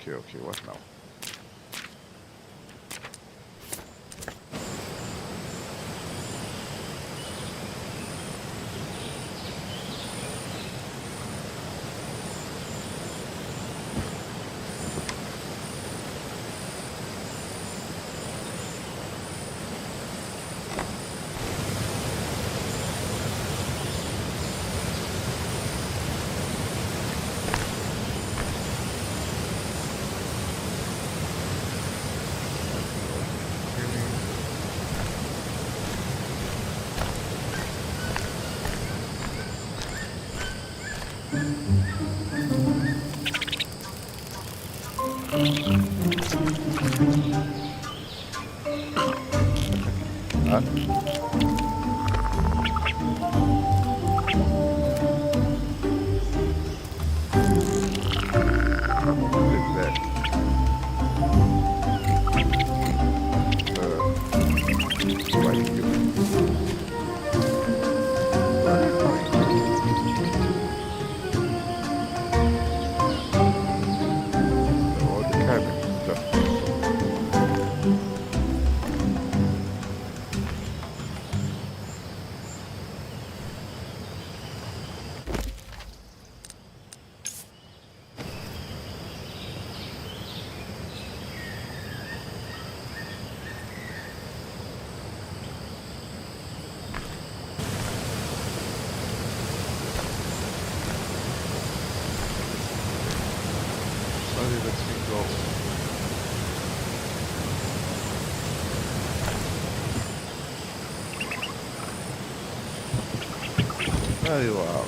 Okay, what now? Uh, what is that? Right here. What are they doing? All the cabin stuff. Sorry, let's me go. Very well.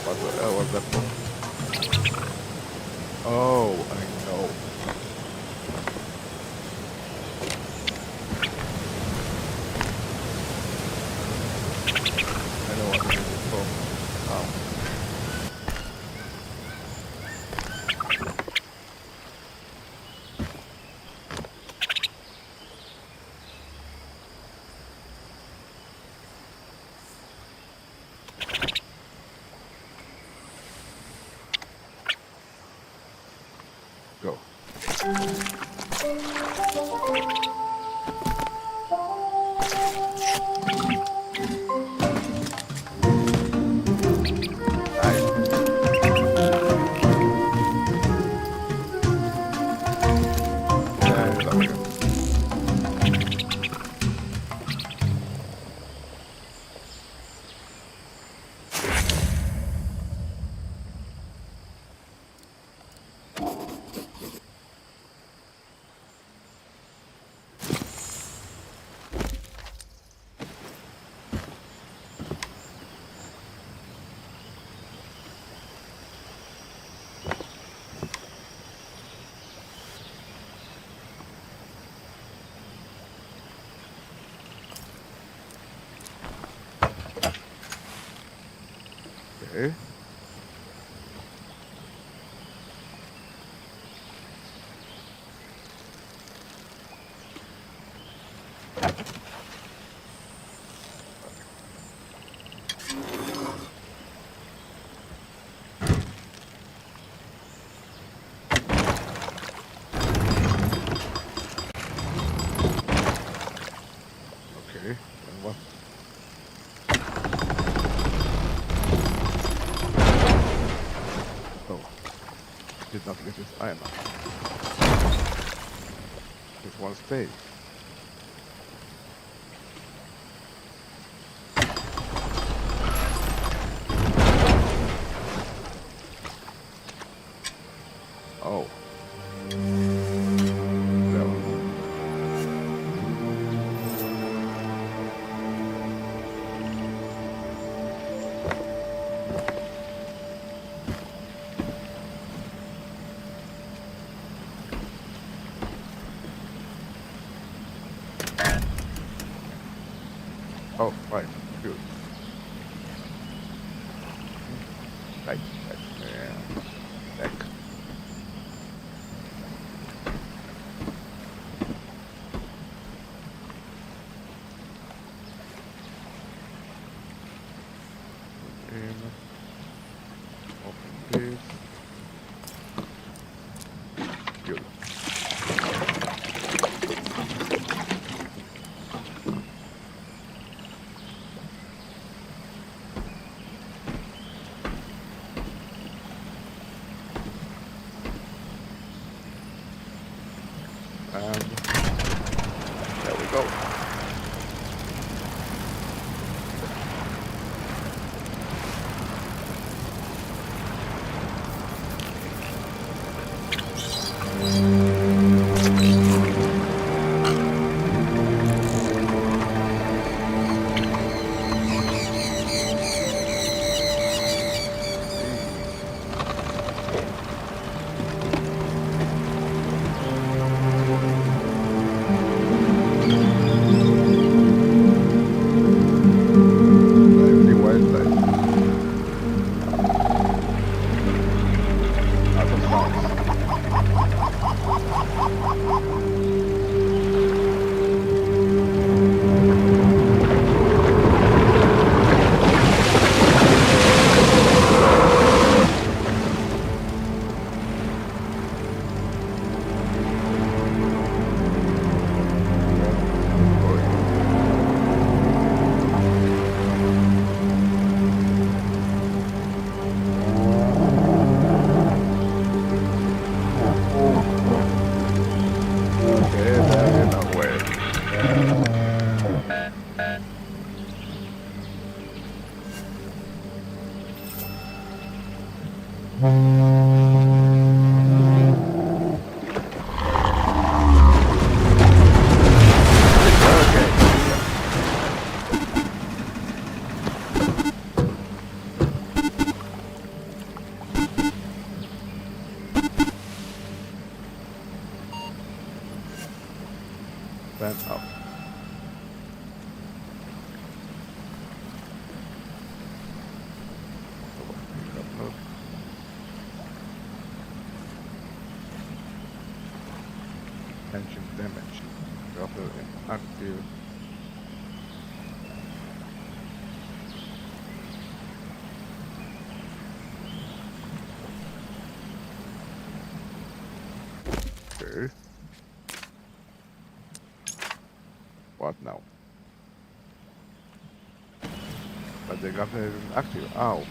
What the hell was that for? Oh, I know. I know what it is for. Oh. Go. Nice. Yeah, I love it. Okay. Okay. And what? Oh, did not get this iron. Just one stay. Oh, right. Good. Right. Right. And back. In. Open this. Good. And there we go. Lively wildlife. Lots of sounds. Okay, there in a way. Okay. Then up. Note. Engine damage. Grapple inactive. Okay. What now? But the grapple isn't active. Ow.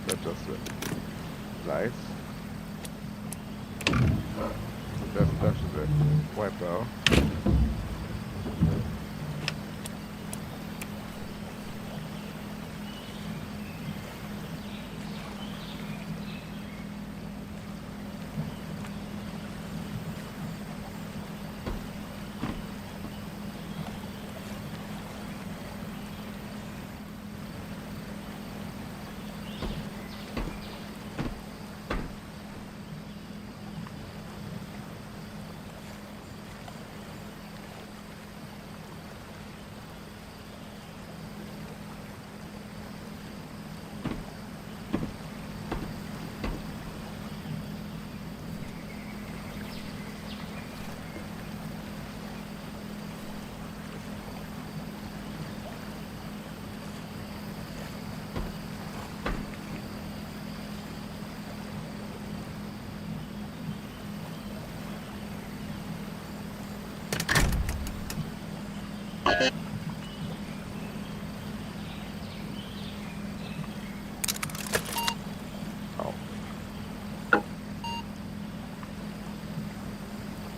That's just lights. That's the wiper. Oh.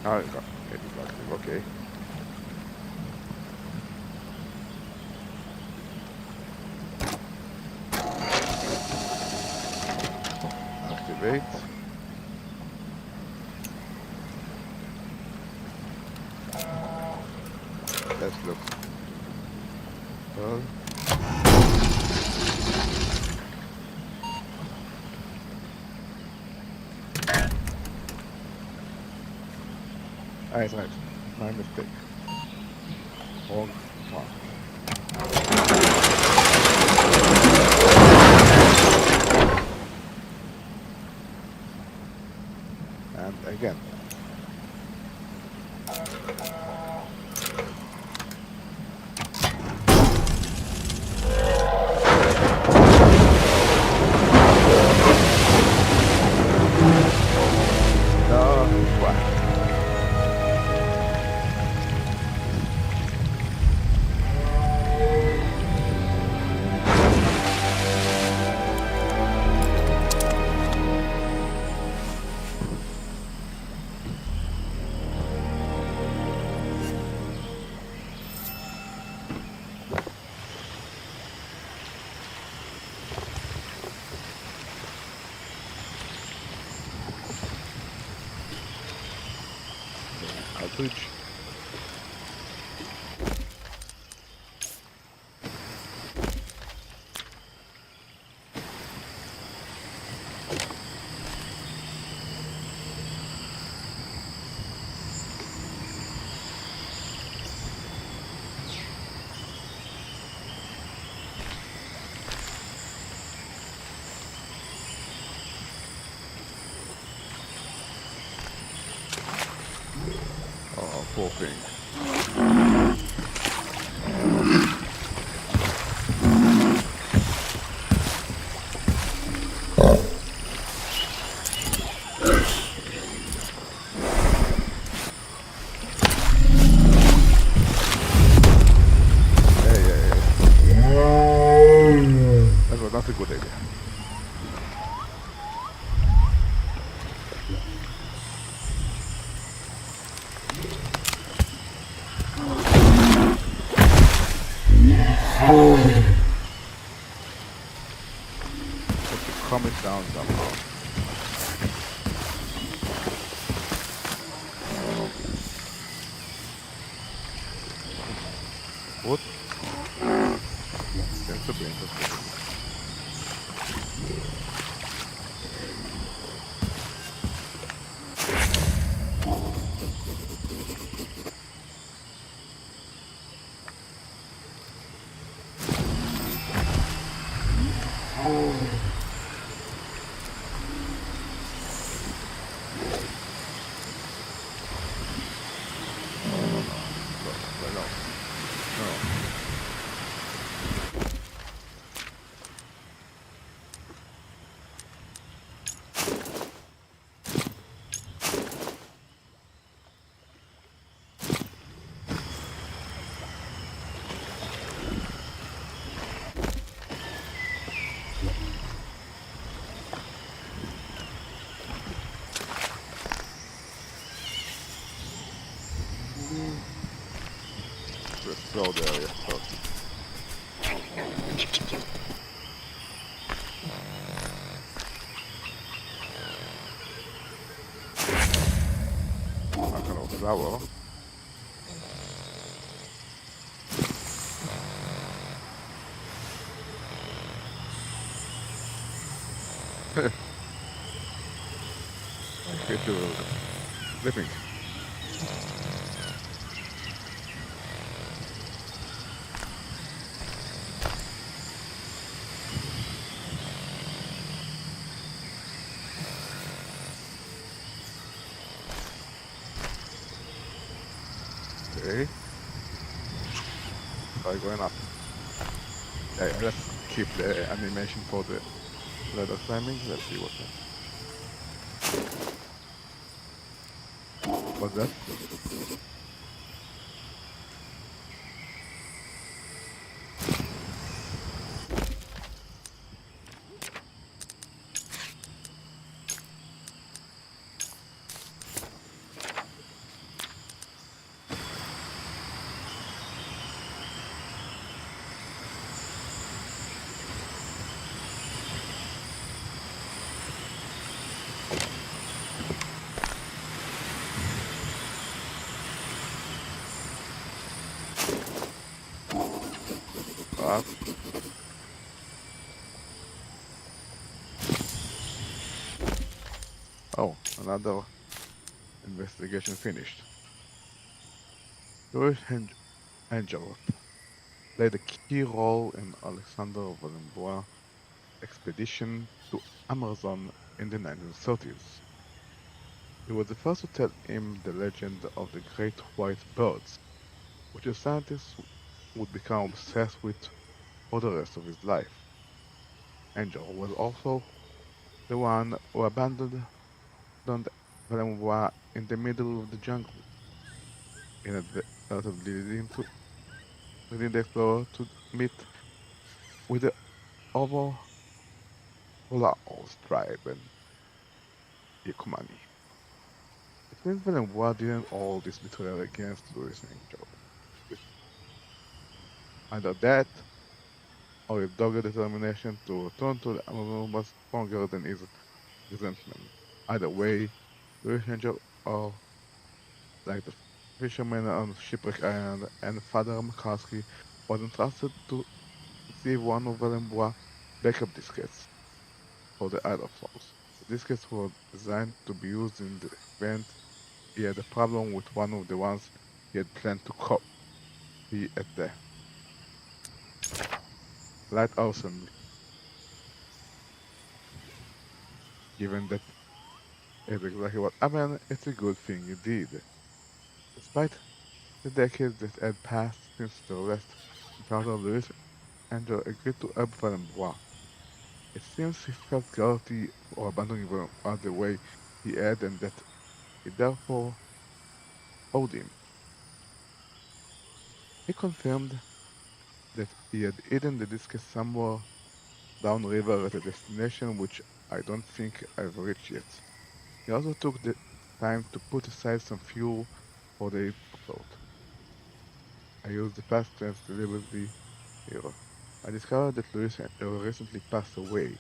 Oh, it's got it is active. Okay. Activate. Look. Well. Right. My mistake. Wrong one. And again. Cartridge. Oh, poor thing. That was not a good idea. Have to calm it down somehow. What? That's a bit interesting. Explode area first. Some kind of flower. Get to living. Okay. Try going up. Yeah, let's keep the animation for the ladder climbing. Let's see what's that. What's that? Oh, another investigation finished. Louis Angel played a key role in Alexander Valenbois' expedition to Amerzone in the 1930s. He was the first to tell him the legend of the great white birds, which the scientist would become obsessed with for the rest of his life. Angel was also the one who abandoned Valenbois in the middle of the jungle, inadvertently leading the explorer to meet with the Overlaws tribe and Yakumani. It means Valenbois didn't all this betrayal against Louis Angel. With either that or his dogged determination to return to the Amazon was stronger than his resentment. Either way, Louis Angel, or like the fisherman on Shipwreck Island and Father McCaskey, was entrusted to receive one of Valenbois' backup diskettes for the Idle Falls. The diskettes were designed to be used in the event he had a problem with one of the ones he had planned to copy at the lighthouse assembly. Given that is exactly what happened, it's a good thing he did. Despite the decades that had passed since the arrest, Father Louis Angel agreed to help Valenbois. It seems he felt guilty for abandoning Valenbois the way he had and that he therefore owed him. He confirmed that he had hidden the disc somewhere downriver at a destination which I don't think I've reached yet. He also took the time to put aside some fuel for the float. I used the past tense deliberately here. I discovered that Louis recently passed away.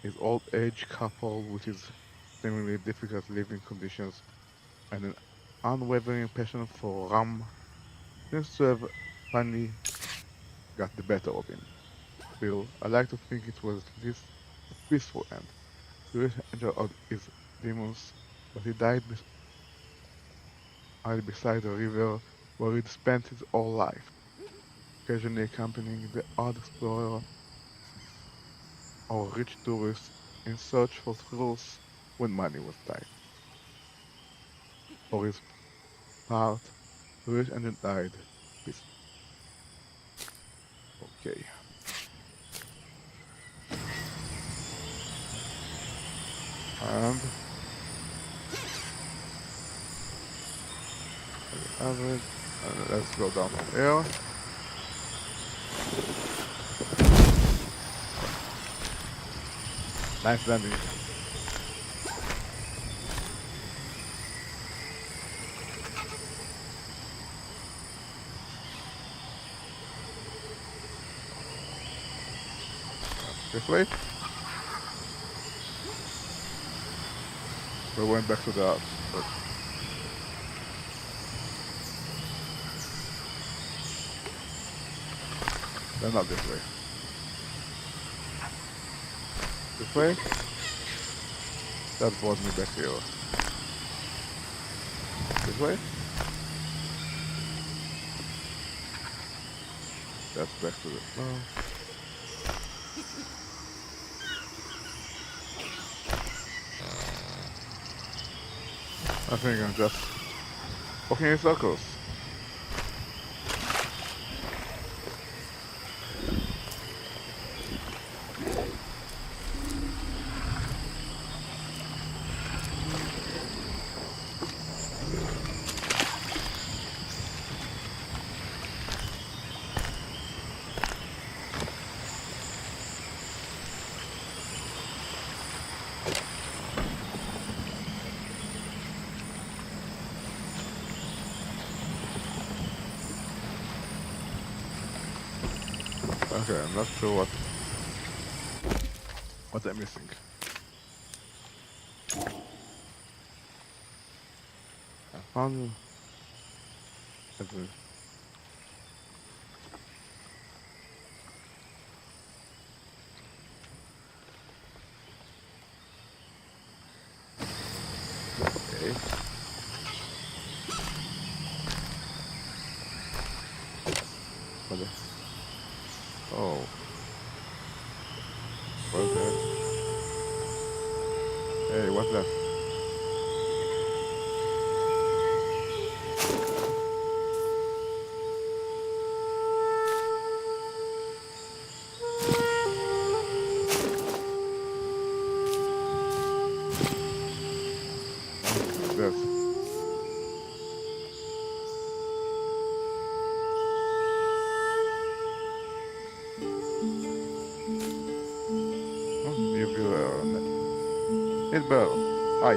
His old age, coupled with his seemingly difficult living conditions and an unwavering passion for rum, seems to have finally got the better of him. Still, I like to think it was at least a peaceful end. Louis enjoyed his demons, but he died beside a river where he'd spent his whole life, occasionally accompanying the odd explorer or rich tourist in search for thrills when money was tight. For his part, Louis Angel died peacefully. Okay, and average, let's go down from here. Nice landing. This way. We went back to the but then not this way. This way? That brought me back here. This way? That's back to the floor. I think I'm just walking in circles. Okay, I'm not sure what I'm missing. I found the Okay. What the? Oh. What's that? Hey, what's that? What's this? Oh, new viewer. Hey, Bell. Hi.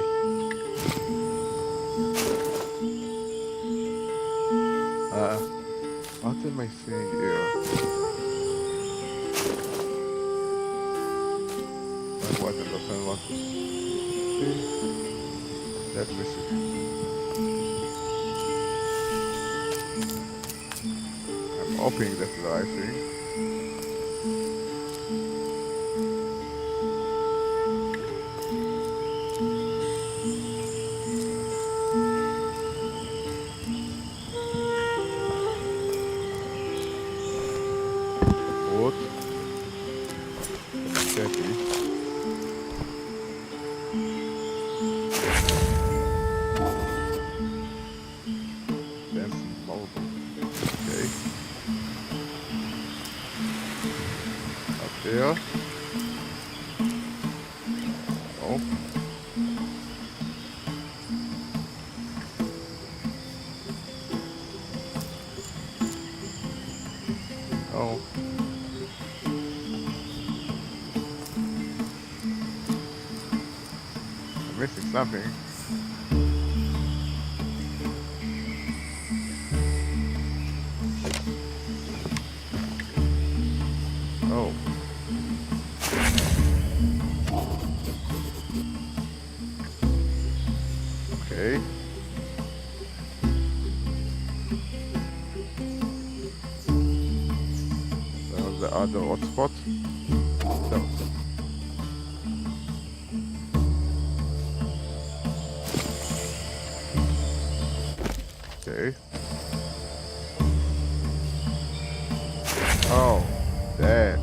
Uh, what am I seeing here? I quite understand what. Let me see. I'm hoping that's the right thing. What? Steady. Dancing marble. Okay. Up there. Oh. Oh. I'm missing something. Oh. Okay. That was the other hotspot. So. Okay. Oh, that.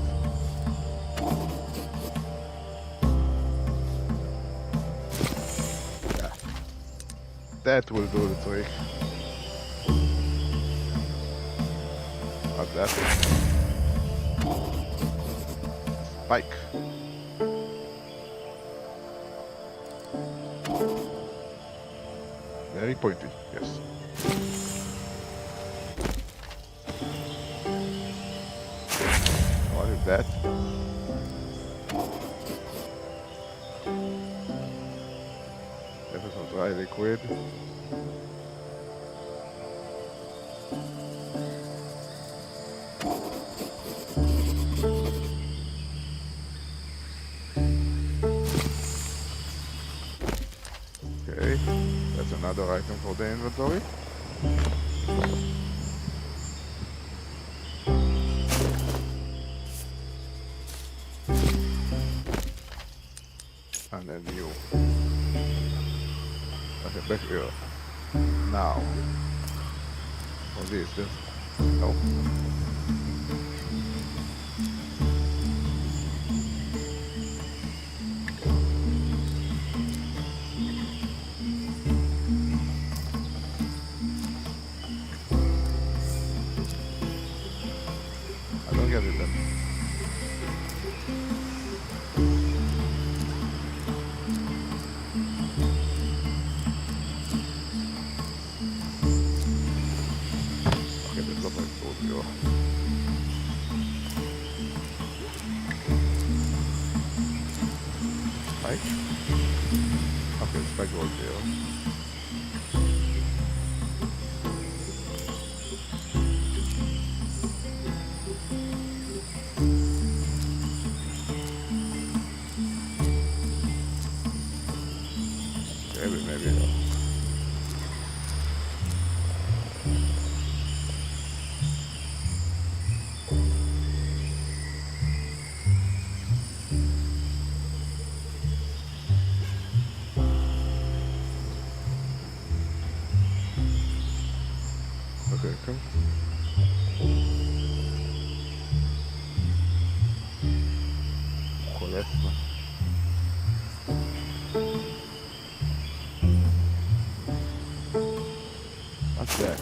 Yeah. That will do the trick. How's that? Spike. Very pointy, yes. What is that? That is some dry liquid. Okay, that's another item for the inventory. And then you. Okay, back here. Now. What is this? Oh. I don't get it then. Okay, that's not my fault here. Spike? Okay, spike goes here. Maybe. vehicle. Kolessa. What's that?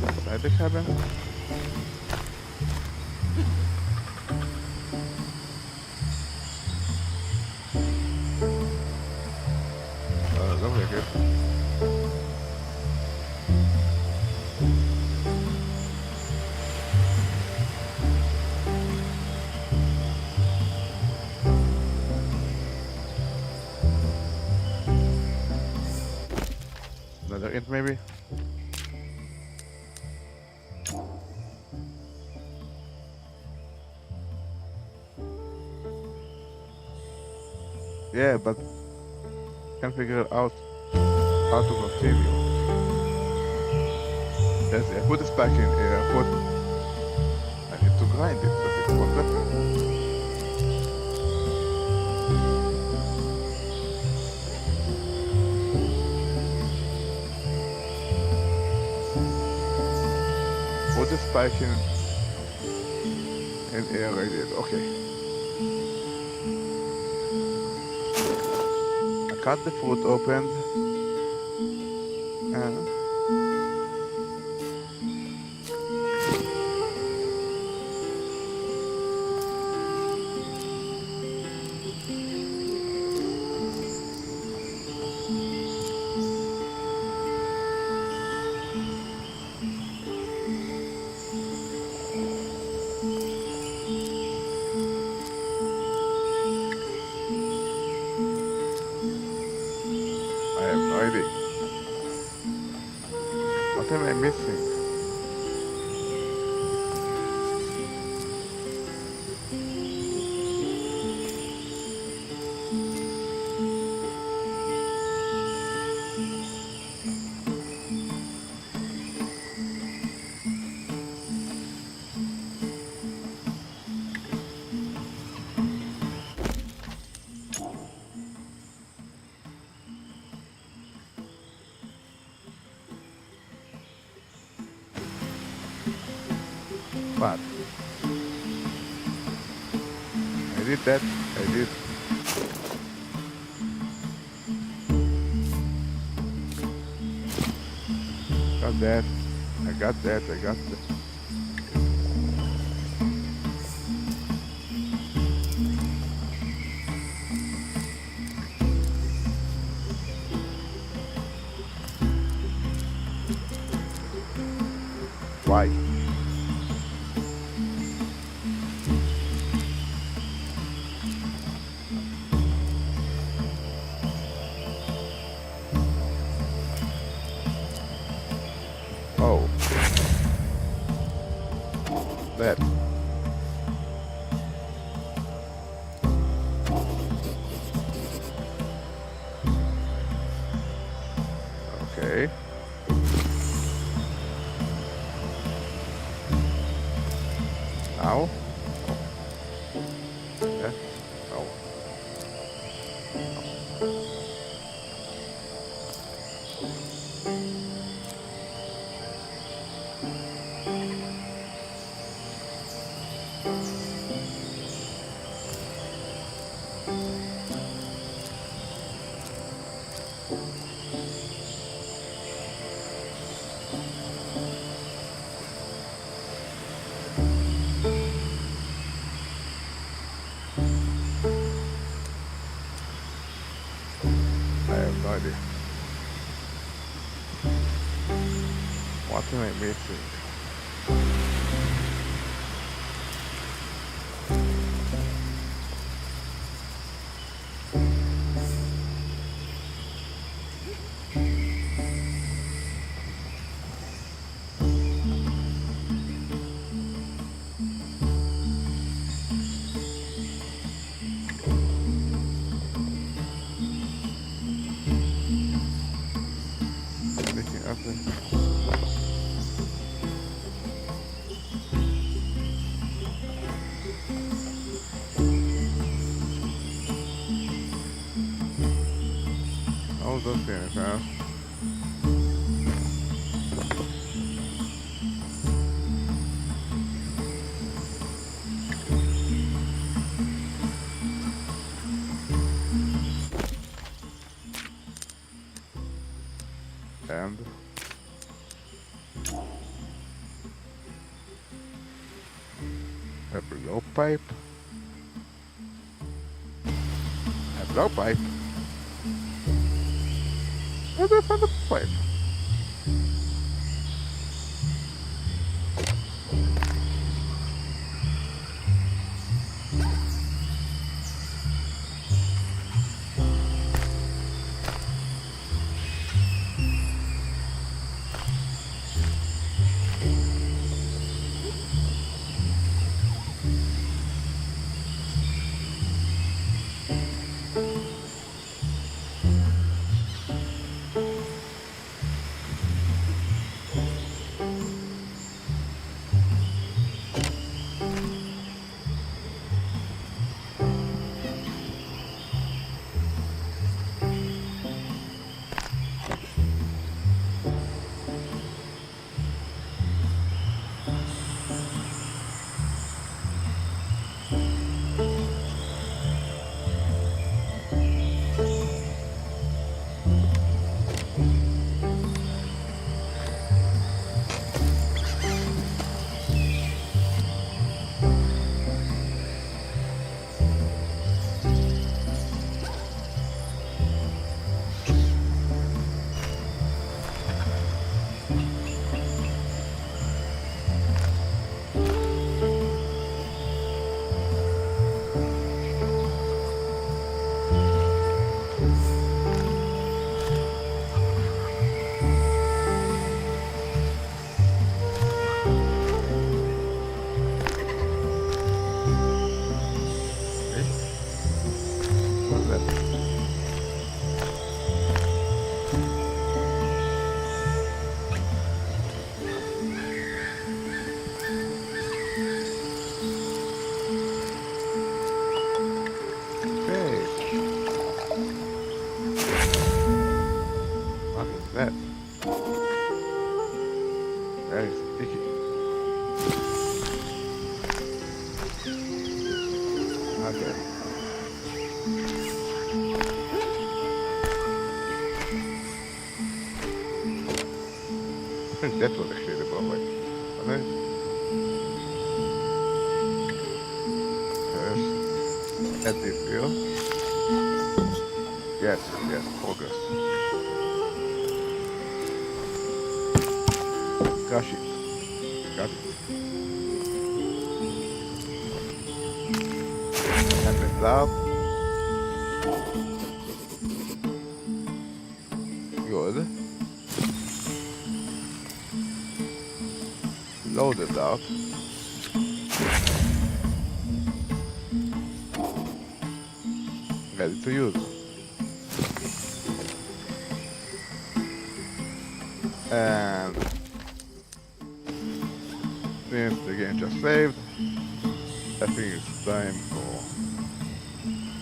Inside the cabin? Looks like it. Another int maybe? Yeah, but can't figure it out how to continue. Let's see, I put this back in here. I need to grind it so it won't let me. Put the spike in here I did. Okay. I cut the fruit open. I have no idea. What am I missing? What? I did that. I did. Got that. I got that. I got that. Why? Oh. That. Okay. Now. Yeah. Oh. I have no idea. What am I missing? Anything else? A blowpipe. A blowpipe. Where do I find a pipe? Okay. What's that? Okay. What is that? Very sticky. Okay. I think that was actually the blowpipe. Wasn't it? Yes. Add this here. Yes, yes, progress. Crush it. Got it. And the cloud. Good. Load the dart. Ready to use. And since the game just saved, I think it's time for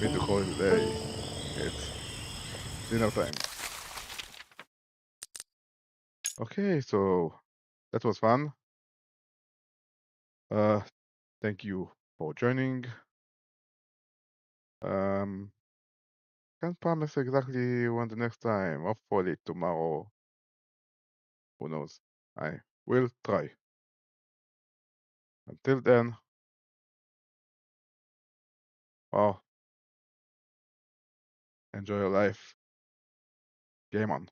me to call it a day. It's dinner time. Okay, so that was fun. Thank you for joining. Can't promise exactly when the next time. Hopefully tomorrow. Who knows? I will try. Until then, oh, enjoy your life. Game on.